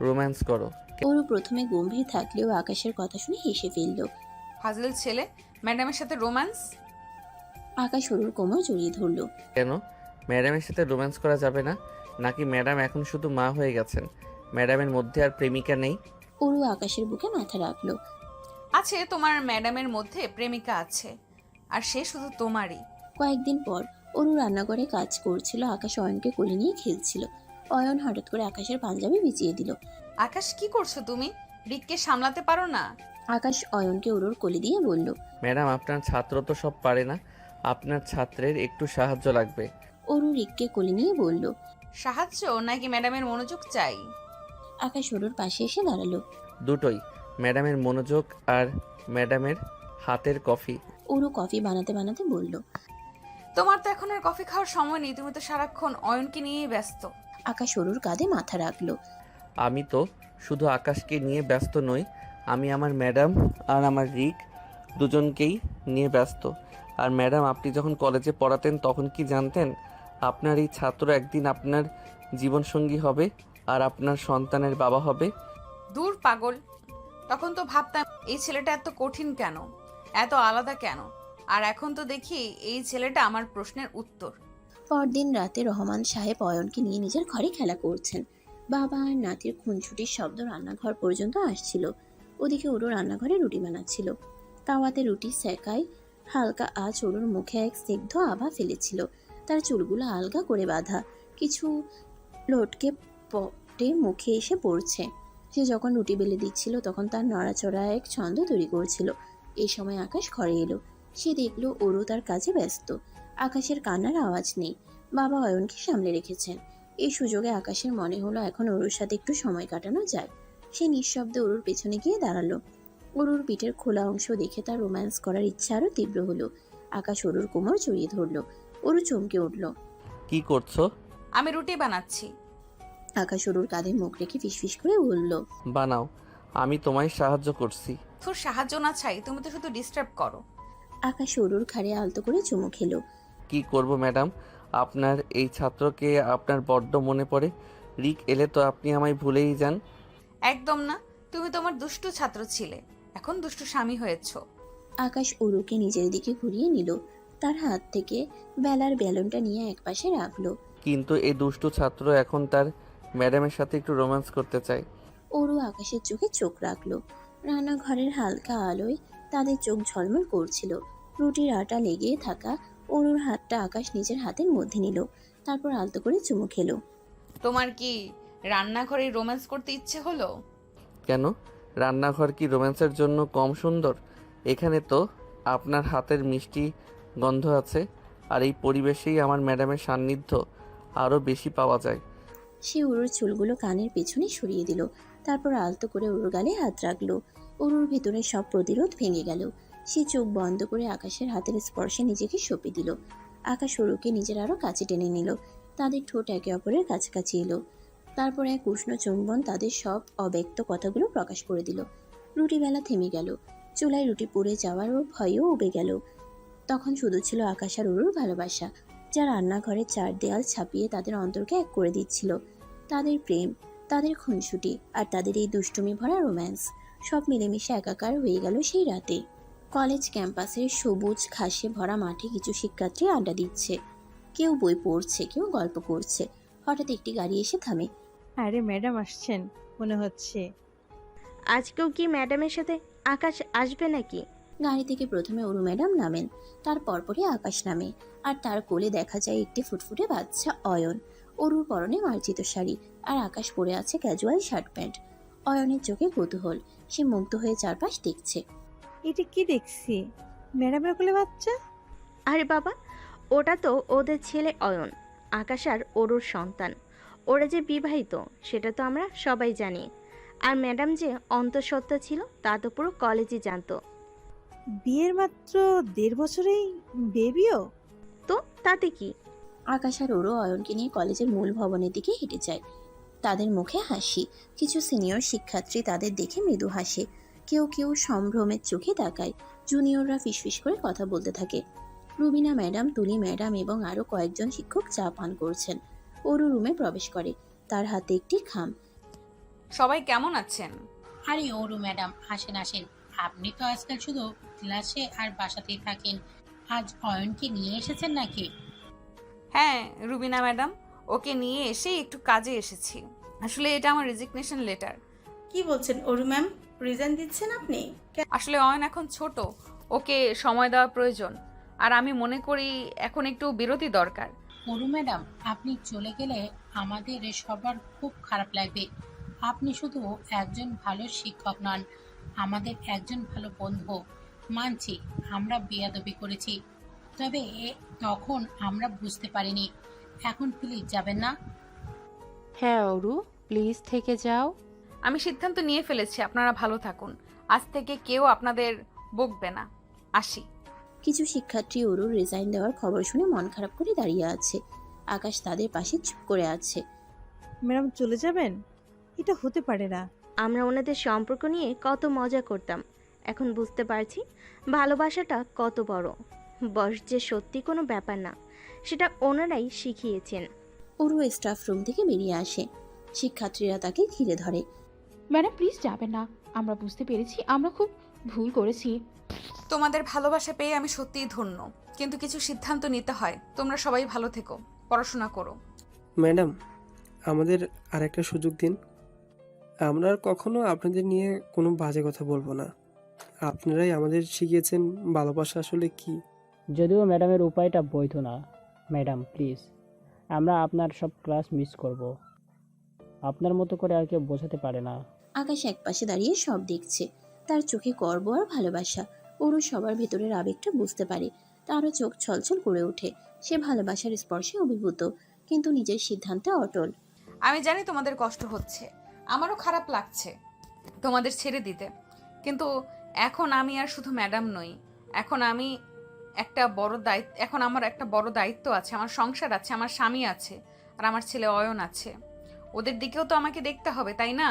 রোম্যান্স করো। অরু প্রথমে গম্ভীর থাকলেও আকাশের কথা শুনে হেসে ফেলল। ফাজিল ছেলে, ম্যাডামের সাথে রোম্যান্স? আকাশ অরুর কোমর জড়িয়ে ধরল। কেন, ম্যাডামের সাথে রোম্যান্স করা যাবে না নাকি? ম্যাডাম এখন শুধু মা হয়ে গেছেন, ম্যাডামের মধ্যে আর প্রেমিকা নেই? অরু আকাশের বুকে মাথা রাখলো। আছে, তোমার ম্যাডামের মধ্যে প্রেমিকা আছে, আর সে শুধু তোমারই। কয়েকদিন পর অরু রান্নাঘরে কাজ করছিল, আকাশ অয়নকে কোলে নিয়ে খেলছিল। অয়ন হঠাৎ করে আকাশের পাঞ্জাবি বিছিয়ে দিল। আকাশ, কি করছো তুমি? রিককে সামলাতে পারো না? আকাশ অয়নকে অরুর কোলে দিয়ে বলল, ম্যাডাম, আপনার ছাত্র তো সব পারে না, আপনার ছাত্রের একটু সাহায্য লাগবে। অরু রিককে কোলে নিয়ে বলল, সাহায্য নাকি ম্যাডামের মনোযোগ চাই? আকাশ অরুর পাশে এসে দাঁড়ালো। দুটোই, ম্যাডামের মনোযোগ আর ম্যাডামের হাতের কফি। অরু কফি বানাতে বানাতে বলল, তোমার তো এখন আর কফি খাওয়ার সময় নেই, তুমি তো সারাক্ষণ অয়নকে নিয়েই ব্যস্ত। আকাশ অরুর কাঁধে মাথা রাখলো। আমি তো শুধু আকাশকে নিয়ে ব্যস্ত নই, আমি আমার ম্যাডাম আর আমার রিক দুজনকেই নিয়ে ব্যস্ত। আর ম্যাডাম, আপনি যখন কলেজে পড়াতেন তখন কি জানতেন আপনার এই ছাত্র একদিন আপনার জীবনসঙ্গী হবে আর আপনার সন্তানের বাবা হবে? দূর পাগল, তখন তো ভাবতাম এই ছেলেটা এত কঠিন কেন, এত আলাদা কেন, আর এখন তো দেখি এই ছেলেটা আমার প্রশ্নের উত্তর। পরদিন রাতে রহমান সাহেব অয়নকে নিয়ে নিজের ঘরে খেলা করছেন। বাবা আর নাতির খুনছুটির শব্দ রান্নাঘর পর্যন্ত আসছিল। ওদিকে ওরও রান্নাঘরে রুটি বানাচ্ছিল। তাওয়াতে রুটি সেকায় হালকা আঁচ ওরুর মুখে এক স্নিগ্ধ আভা ফেলেছিল। তার চুলগুলো আলগা করে বাঁধা, কিছু লটকে পটে মুখে এসে পড়ছে। সে যখন রুটি বেলে দিচ্ছিল তখন তার নড়াচড়া এক ছন্দ তৈরি করছিল। এই সময় আকাশ ঘরে এলো। সে দেখলো ওরও তার কাজে ব্যস্ত। আকাশের কান্নার আওয়াজ নেই, বাবা অয়নকে সামলে রেখেছেন। এই সুযোগে আকাশের মনে হলো এখন ওরুর সাথে একটু সময় কাটানো যায়। সে নিঃশব্দে ওরুর পেছনে গিয়ে দাঁড়ালো। ওরুর পিঠের খোলা অংশ দেখে তার রোম্যান্স করার ইচ্ছা আরো তীব্র হলো। আকাশ ওরুর কোমর জড়িয়ে ধরলো। ওরু চমকে উঠল। কি করছো? আমি রুটি বানাচ্ছি। আকাশ ওরুর কাঁধে মুখ রেখে ফিসফিস করে বলল, বানাও, আমি তোমায় সাহায্য করছি। তোর সাহায্য না চাই, তুমি তো শুধু ডিস্টার্ব করো। আকাশ ওরুর ঘাড়ে আলতো করে চুমু খেলো। কি করব ম্যাডাম, আপনার এই ছাত্রকে আপনার বড্ড মনে পড়ে। রিক এলে তো আপনি আমায় ভুলেই যান। একদম না, তুমি তোমার দুষ্টু ছাত্র ছিলে, এখন দুষ্টু স্বামী হয়েছো। আকাশ ওরুকে নিজের দিকে ঘুরিয়ে নিল। তার হাত থেকে বেলার ব্যালনটা নিয়ে একপাশে রাখলো। কিন্তু এই দুষ্টু ছাত্র এখন তার ম্যাডামের সাথে একটু রোম্যান্স করতে চায়। ওরু আকাশের চোখে চোখ রাখলো। রান্নাঘরের হালকা আলোয় তাদের চোখ ঝলমল করছিল। রুটির আটা লেগে থাকা ওরুর হাতটা আকাশ নিজের হাতের মধ্যে নিল, তারপর আলতো করে চুমু খেলো। তোমার কি রান্নাঘরে রোম্যান্স করতে ইচ্ছে হলো? কেন, রান্নাঘর কি রোম্যান্সের জন্য কম সুন্দর? এখানে তো আপনার হাতের মিষ্টি গন্ধ আছে, আর এই পরিবেশেই আমার ম্যাডামের সান্নিধ্য আরও বেশি পাওয়া যায়। সে ওরুর চুলগুলো কানের পেছনে সরিয়ে দিল, তারপর আলতো করে ওরুর গালে হাত রাখলো। অরুর ভেতরে সব প্রতিরোধ ভেঙে গেল। সে চোখ বন্ধ করে আকাশের হাতের স্পর্শে নিজেকে সঁপে দিল। আকাশ অরুকে নিজের আরো কাছে টেনে নিল। তাদের ঠোঁট একে অপরের কাছাকাছি এলো। তারপর এক উষ্ণ চুম্বন তাদের সব অব্যক্ত কথাগুলো প্রকাশ করে দিল। রুটিবেলা থেমে গেল। চুলায় রুটি পুড়ে যাওয়ার ভয়ও উবে গেল। তখন শুধু ছিল আকাশ আর অরুর ভালোবাসা, যা রান্নাঘরের চার দেয়াল ছাপিয়ে তাদের অন্তরকে এক করে দিচ্ছিল। তাদের প্রেম, তাদের খুনসুটি আর তাদের এই দুষ্টুমি ভরা রোম্যান্স সব মিলেমিশে একাকার হয়ে গেল সেই রাতে। কলেজ ক্যাম্পাসের সবুজ ঘাসে ভরা মাঠে কিছু শিক্ষার্থী আড্ডা দিচ্ছে। কেউ বই পড়ছে, কেউ গল্প করছে। হঠাৎ একটি গাড়ি এসে থামে। আরে ম্যাডাম আসছেন মনে হচ্ছে। আজকেও কি ম্যাডামের সাথে আকাশ আসবে নাকি? গাড়ি থেকে প্রথমে অরু ম্যাডাম নামেন, তার পরপরই আকাশ নামে। আর তার কোলে দেখা যায় একটি ফুটফুটে বাচ্চা অয়ন। অরুর পরনে মার্জিত শাড়ি, আর আকাশ পরে আছে ক্যাজুয়াল শার্ট প্যান্ট। অয়নের চোখে কৌতূহল, সে মুগ্ধ হয়ে চারপাশ দেখছে। এটা কি দেখছি, ম্যাডামের কোলে বাচ্চা? আরে বাবা, ওটা তো ওদের ছেলে অয়ন, আকাশ আর অরুর সন্তান। ওরা যে বিবাহিত সেটা তো আমরা সবাই জানি। আর ম্যাডাম যে অন্তঃসত্ত্বা ছিল তা তো পুরো কলেজই জানতো। বিয়ের মাত্র 1.5 বছরেই বেবিও? তো তাতে কি? আকাশ আর অরু অয়নকে নিয়ে কলেজের মূল ভবনের দিকে হেঁটে যায়। তাদের মুখে হাসি। কিছু সিনিয়র শিক্ষার্থী তাদের দেখে মৃদু হাসে। কেউ কেউ সম্ভ্রমের চোখে তাকায়। জুনিয়ররা ফিসফিস করে কথা বলতে থাকে। রুবিনা ম্যাডাম, তুলি ম্যাডাম এবং আরো কয়েকজন শিক্ষক চা পান করছেন। অরু রুমে প্রবেশ করে, তার হাতে একটি খাম। সবাই কেমন আছেন? আরে ওরু ম্যাডাম, আসেন আসেন। আপনি তো আজকাল শুধু ক্লাসে আর বাসাতেই থাকেন, আজ অয়নকে নিয়ে এসেছেন নাকি? হ্যাঁ রুবিনা ম্যাডাম, ওকে নিয়ে এসে একটু কাজে এসেছি। আসলে এটা আমার রেজিগনেশন লেটার। কি বলছেন অরু ম্যাম, রিজাইন দিচ্ছেন আপনি? আসলে অয়ন এখন ছোট, ওকে সময় দেওয়া প্রয়োজন। আর আমি মনে করি এখন একটু বিরতি দরকার। ওরু ম্যাডাম, আপনি চলে গেলে আমাদের সবার খুব খারাপ লাগবে। আপনি শুধু একজন ভালো শিক্ষক নন, আমাদের একজন ভালো বন্ধু। মানছি আমরা বেয়াদবি করেছি, তবে তখন আমরা বুঝতে পারিনি। এখন প্লিজ যাবেন না? হ্যাঁ অরু, প্লিজ থেকে যাও। আমি সিদ্ধান্ত নিয়ে ফেলেছি, আপনারা ভালো থাকুন। আজ থেকে কেউ আপনাদের বকবে না। আসি। কিছু শিক্ষার্থী অরুর রিজাইন দেওয়ার খবর শুনে মন খারাপ করে দাঁড়িয়ে আছে। আকাশ তাদের পাশে চুপ করে আছে। ম্যাডাম চলে যাবেন? এটা হতে পারে না। আমরা ওনাদের সম্পর্ক নিয়ে কত মজা করতাম, এখন বুঝতে পারছি ভালোবাসাটা কত বড়। বয়স যে সত্যি কোনো ব্যাপার না, সেটা ওনারাই শিখিয়েছেন। অরু স্টাফ রুম থেকে বেরিয়ে আসে। শিক্ষার্থীরা তাকে ঘিরে ধরে। ম্যাডাম প্লিজ যাবেন না, আমরা বুঝতে পেরেছি আমরা খুব ভুল করেছি। তোমাদের ভালোবাসা পেয়ে আমি সত্যিই ধন্য, কিন্তু কিছু সিদ্ধান্ত নিতে হয়। তোমরা সবাই ভালো থেকো, পড়াশোনা করো। ম্যাডাম, আমাদের আরেকটা সুযোগ দিন। আমরা আর কখনো আপনাদের নিয়ে কোনো বাজে কথা বলবো না। আপনারাই আমাদের শিখিয়েছেন ভালোবাসা আসলে কি। যদিও ম্যাডামের উপায়টা বৈধ না। ম্যাডাম প্লিজ, আমরা আপনার সব ক্লাস মিস করব। আপনার মতো করে আর কেউ বোঝাতে পারে না। আকাশ একপাশে দাঁড়িয়ে সব দেখছে। তার চোখে গর্ব আর ভালোবাসা। অরু সবার ভেতরের আবেগটা বুঝতে পারে। তারও চোখ ছলছল করে ওঠে। সে ভালোবাসার স্পর্শে অভিভূত, কিন্তু নিজের সিদ্ধান্তে অটল। আমি জানি তোমাদের কষ্ট হচ্ছে, আমারও খারাপ লাগছে তোমাদের ছেড়ে দিতে, কিন্তু এখন আমি আর শুধু ম্যাডাম নই। এখন আমার একটা বড় দায়িত্ব আছে। আমার সংসার আছে, আমার স্বামী আছে, আর আমার ছেলে অয়ন আছে। ওদের দিকেও তো আমাকে দেখতে হবে, তাই না?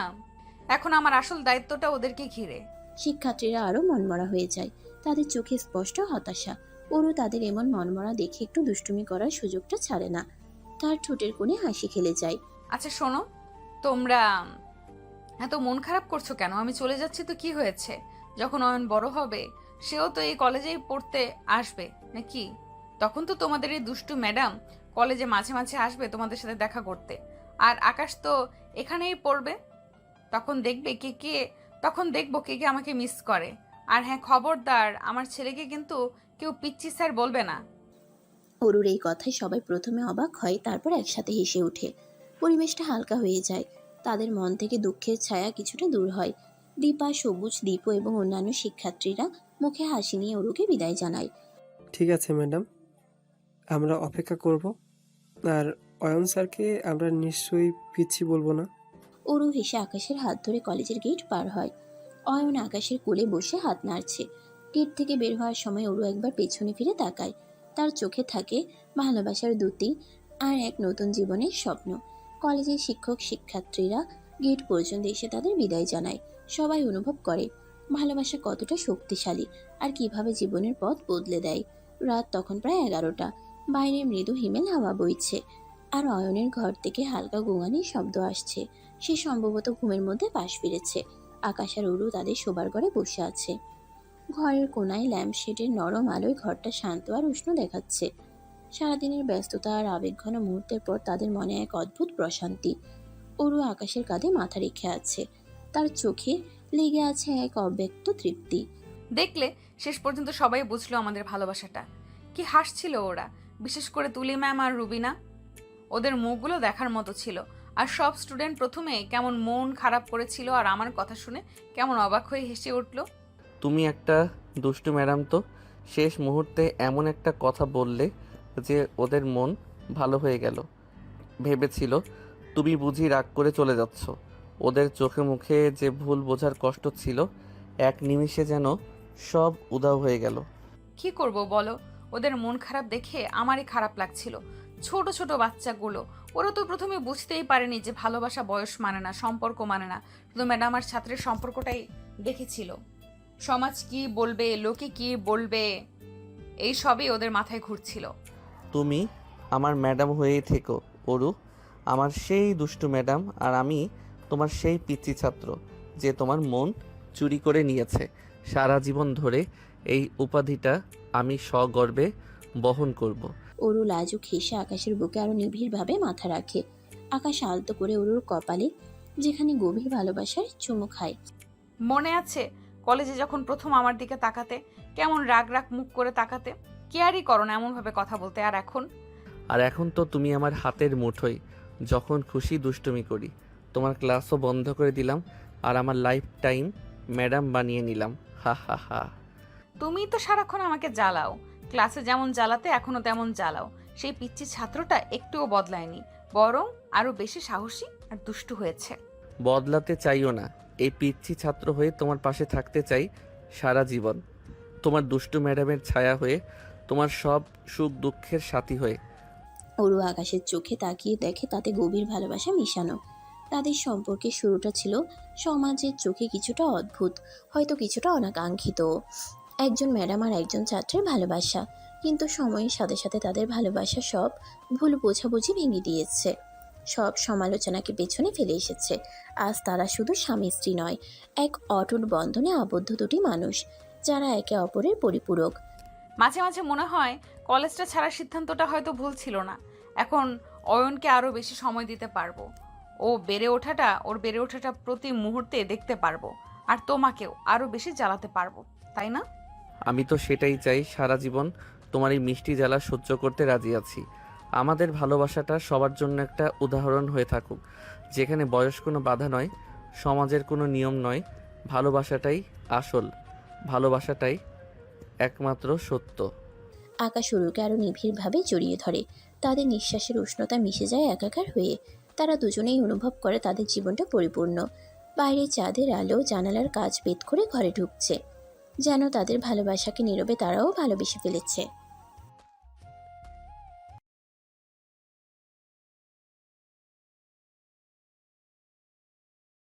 এখন আমার আসল দায়িত্বটা ওদেরকে ঘিরে। শিক্ষার্থীরা আরো মনমরা হয়ে যায়। তাদের চোখে স্পষ্ট হতাশা। অরু তাদের এমন মনমরা দেখে একটু দুষ্টুমি করার সুযোগটা ছাড়ে না। তার ঠোঁটের কোণে হাসি খেলে যায়। আচ্ছা শোনো, তোমরা এত মন খারাপ করছো কেন? আমি চলে যাচ্ছি তো কি হয়েছে? যখন অয়ন বড় হবে, সেও তো এই কলেজেই পড়তে আসবে নাকি? তখন তো তোমাদের এই দুষ্টু ম্যাডাম কলেজে মাঝে মাঝে আসবে তোমাদের সাথে দেখা করতে। আর আকাশ তো এখানেই পড়বে। তখন দেখবো কে কে আমাকে মিস করে। আর হ্যাঁ, খবরদার আমার ছেলেকে কিন্তু কেউ পিচ্চি স্যার বলবে না। অরুর এই কথায় সবাই প্রথমে অবাক হয়, তারপর একসাথে হেসে ওঠে। পরিবেশটা হালকা হয়ে যায়। তাদের মন থেকে দুঃখের ছায়া কিছুটা দূর হয়। দীপা, সবুজ, দীপ এবং অন্যান্য শিক্ষার্থীরা মুখে হাসি নিয়ে অরুকে বিদায় জানায়। ঠিক আছে ম্যাডাম, আমরা অপেক্ষা করব। আর অয়ন স্যারকে আমরা নিশ্চয়ই পিচ্ছি বলবো না। অরু হেসে আকাশের হাত ধরে কলেজের গেট পার হয়। অয়ন আকাশের কোলে বসে হাত নাড়ছে। গেট থেকে বের হওয়ার সময় ওরু একবার পেছনে ফিরে তাকায়। তার চোখে থাকে ভালোবাসার দ্যুতি আর এক নতুন জীবনের স্বপ্ন। কলেজের শিক্ষক শিক্ষার্থীরা গেট পর্যন্ত এসে তাদের বিদায় জানায়। সবাই অনুভব করে ভালোবাসা কতটা শক্তিশালী আর কিভাবে জীবনের পথ বদলে দেয়। রাত তখন প্রায় 11টা। বাইরে মৃদু হিমেল হাওয়া বইছে আর অয়নের ঘর থেকে হালকা গোঙানির শব্দ আসছে। সে সম্ভবত ঘুমের মধ্যে পাশ ফিরেছে। আকাশ আর উরু তাদের শোবার ঘরে বসে আছে। ঘরের কোনায় ল্যাম্পশেডের নরম আলোয় ঘরটা শান্ত আর উষ্ণ দেখাচ্ছে। সারাদিনের ব্যস্ততা আর আবেগঘন মুহূর্তের পর তাদের মনে এক অদ্ভুত প্রশান্তি। ওরু আকাশের কাঁধে মাথা রেখে আছে। তার চোখে লেগে আছে এক অব্যক্ত তৃপ্তি। দেখলে শেষ পর্যন্ত সবাই বুঝলো আমাদের ভালোবাসাটা। কি হাসছিল ওরা, বিশেষ করে তুলি ম্যাম আর রুবিনা। ওদের মুখগুলো দেখার মতো ছিল। আর সব স্টুডেন্ট প্রথমে কেমন মন খারাপ করেছিল আর আমার কথা শুনে কেমন অবাক হয়ে হেসে উঠলো। তুমি একটা দুষ্টু ম্যাডাম তো। শেষ মুহূর্তে এমন একটা কথা বললে যে ওদের মন ভালো হয়ে গেল। ভেবেছিল তুমি বুঝি রাগ করে চলে যাচ্ছ। ওদের চোখে মুখে যে ভুল বোঝার কষ্ট ছিল এক নিমিষে যেন সব উধাও হয়ে গেল। কি করব বলো, ওদের মন খারাপ দেখে আমারই খারাপ লাগছিল। ছোট ছোট বাচ্চাগুলো, ওরা তো প্রথমে বুঝতেই পারেনি যে ভালোবাসা বয়স মানে না, সম্পর্ক মানে না। শুধু ম্যাডাম আর ছাত্রের সম্পর্কটাই দেখেছিল। সমাজ কি বলবে, লোকে কি বলবে, এই সবই ওদের মাথায় ঘুরছিল। তুমি আমার ম্যাডাম হয়েই থেকো ওরু, আমার সেই দুষ্টু ম্যাডাম। আর আমি তোমার সেই পিচ্চি ছাত্র যে তোমার মন চুরি করে নিয়েছে। সারা জীবন ধরে এই উপাধিটা আমি সগর্বে বহন করব। ওরু লাজুক হেসে আকাশের বুকে আরো নিবিড়ভাবে মাথা রাখে। আকাশ আলতো করে ওরুর কপালে যেখানে গভীর ভালোবাসার চুমু খায়। মনে আছে কলেজে যখন প্রথম আমার দিকে তাকাতে, কেমন রাগ রাগ মুখ করে তাকাতে, কেয়ারই করো না এমন ভাবে কথা বলতে। আর এখন তো তুমি আমার হাতের মুঠোয়, যখন খুশি দুষ্টুমি করি। তোমার ক্লাসও বন্ধ করে দিলাম আর আমার লাইফ টাইম ম্যাডাম বানিয়ে নিলাম। হা হা হা। তুমি তো সারাক্ষণ আমাকে জ্বালাও। ক্লাসে যেমন জ্বালাতে এখনো তেমন জ্বালাও। সেই পিচ্চি ছাত্রটা একটুও বদলায়নি, বরং আরো বেশি সাহসী আর দুষ্টু হয়েছে। বদলাতে চাইও না। এই পিচ্চি ছাত্র হয়ে তোমার পাশে থাকতে চাই সারা জীবন। তোমার দুষ্টু ম্যাডামের ছায়া হয়ে, তোমার সব সুখ দুঃখের সাথী হয়ে। ওরু আকাশের চোখে তাকিয়ে দেখে তাতে গভীর ভালোবাসা মিশানো। তাদের সম্পর্কের শুরুটা ছিল সমাজের চোখে কিছুটা অদ্ভুত, হয়তো কিছুটা অনাকাঙ্ক্ষিত। একজন ম্যাডাম আর একজন ছাত্রের ভালোবাসা। কিন্তু সময়ের সাথে সাথে তাদের ভালোবাসা সব ভুল বোঝাবুঝি ভেঙে দিয়েছে, সব সমালোচনাকে পেছনে ফেলে এসেছে। আজ তারা শুধু স্বামী স্ত্রী নয়, এক অটুট বন্ধনে আবদ্ধ দুটি মানুষ যারা একে অপরের পরিপূরক। মাঝে মাঝে মনে হয় কলেজটা ছাড়ার সিদ্ধান্তটা হয়তো ভুল ছিল না। এখন অয়নকে আরো বেশি সময় দিতে পারবো। ওর বেড়ে ওঠাটা প্রতি মুহূর্তে দেখতে পারবো। আর তোমাকেও আরো বেশি জ্বালাতে পারবো, তাই না? আমি তো সেটাই চাই। সারা জীবন তোমার এই মিষ্টি জ্বালা সহ্য করতে রাজি আছি। আমাদের ভালোবাসাটা সবার জন্য একটা উদাহরণ হয়ে থাকুক, যেখানে বয়স কোনো বাধা নয়, সমাজের কোনো নিয়ম নয়। ভালোবাসাটাই আসল, ভালোবাসাটাই একমাত্র সত্য। আকাশ উরুকে আরো নিবিড়ভাবে জড়িয়ে ধরে। তাদের নিঃশ্বাসের উষ্ণতা মিশে যায় একাকার হয়ে। তারা দুজনেই অনুভব করে তাদের জীবনটা পরিপূর্ণ। বাইরে চাঁদের আলো জানালার কাচ ভেদ করে ঘরে ঢুকছে, যেন তাদের ভালোবাসাকে নীরবে তারাও ভালোবেসে ফেলেছে।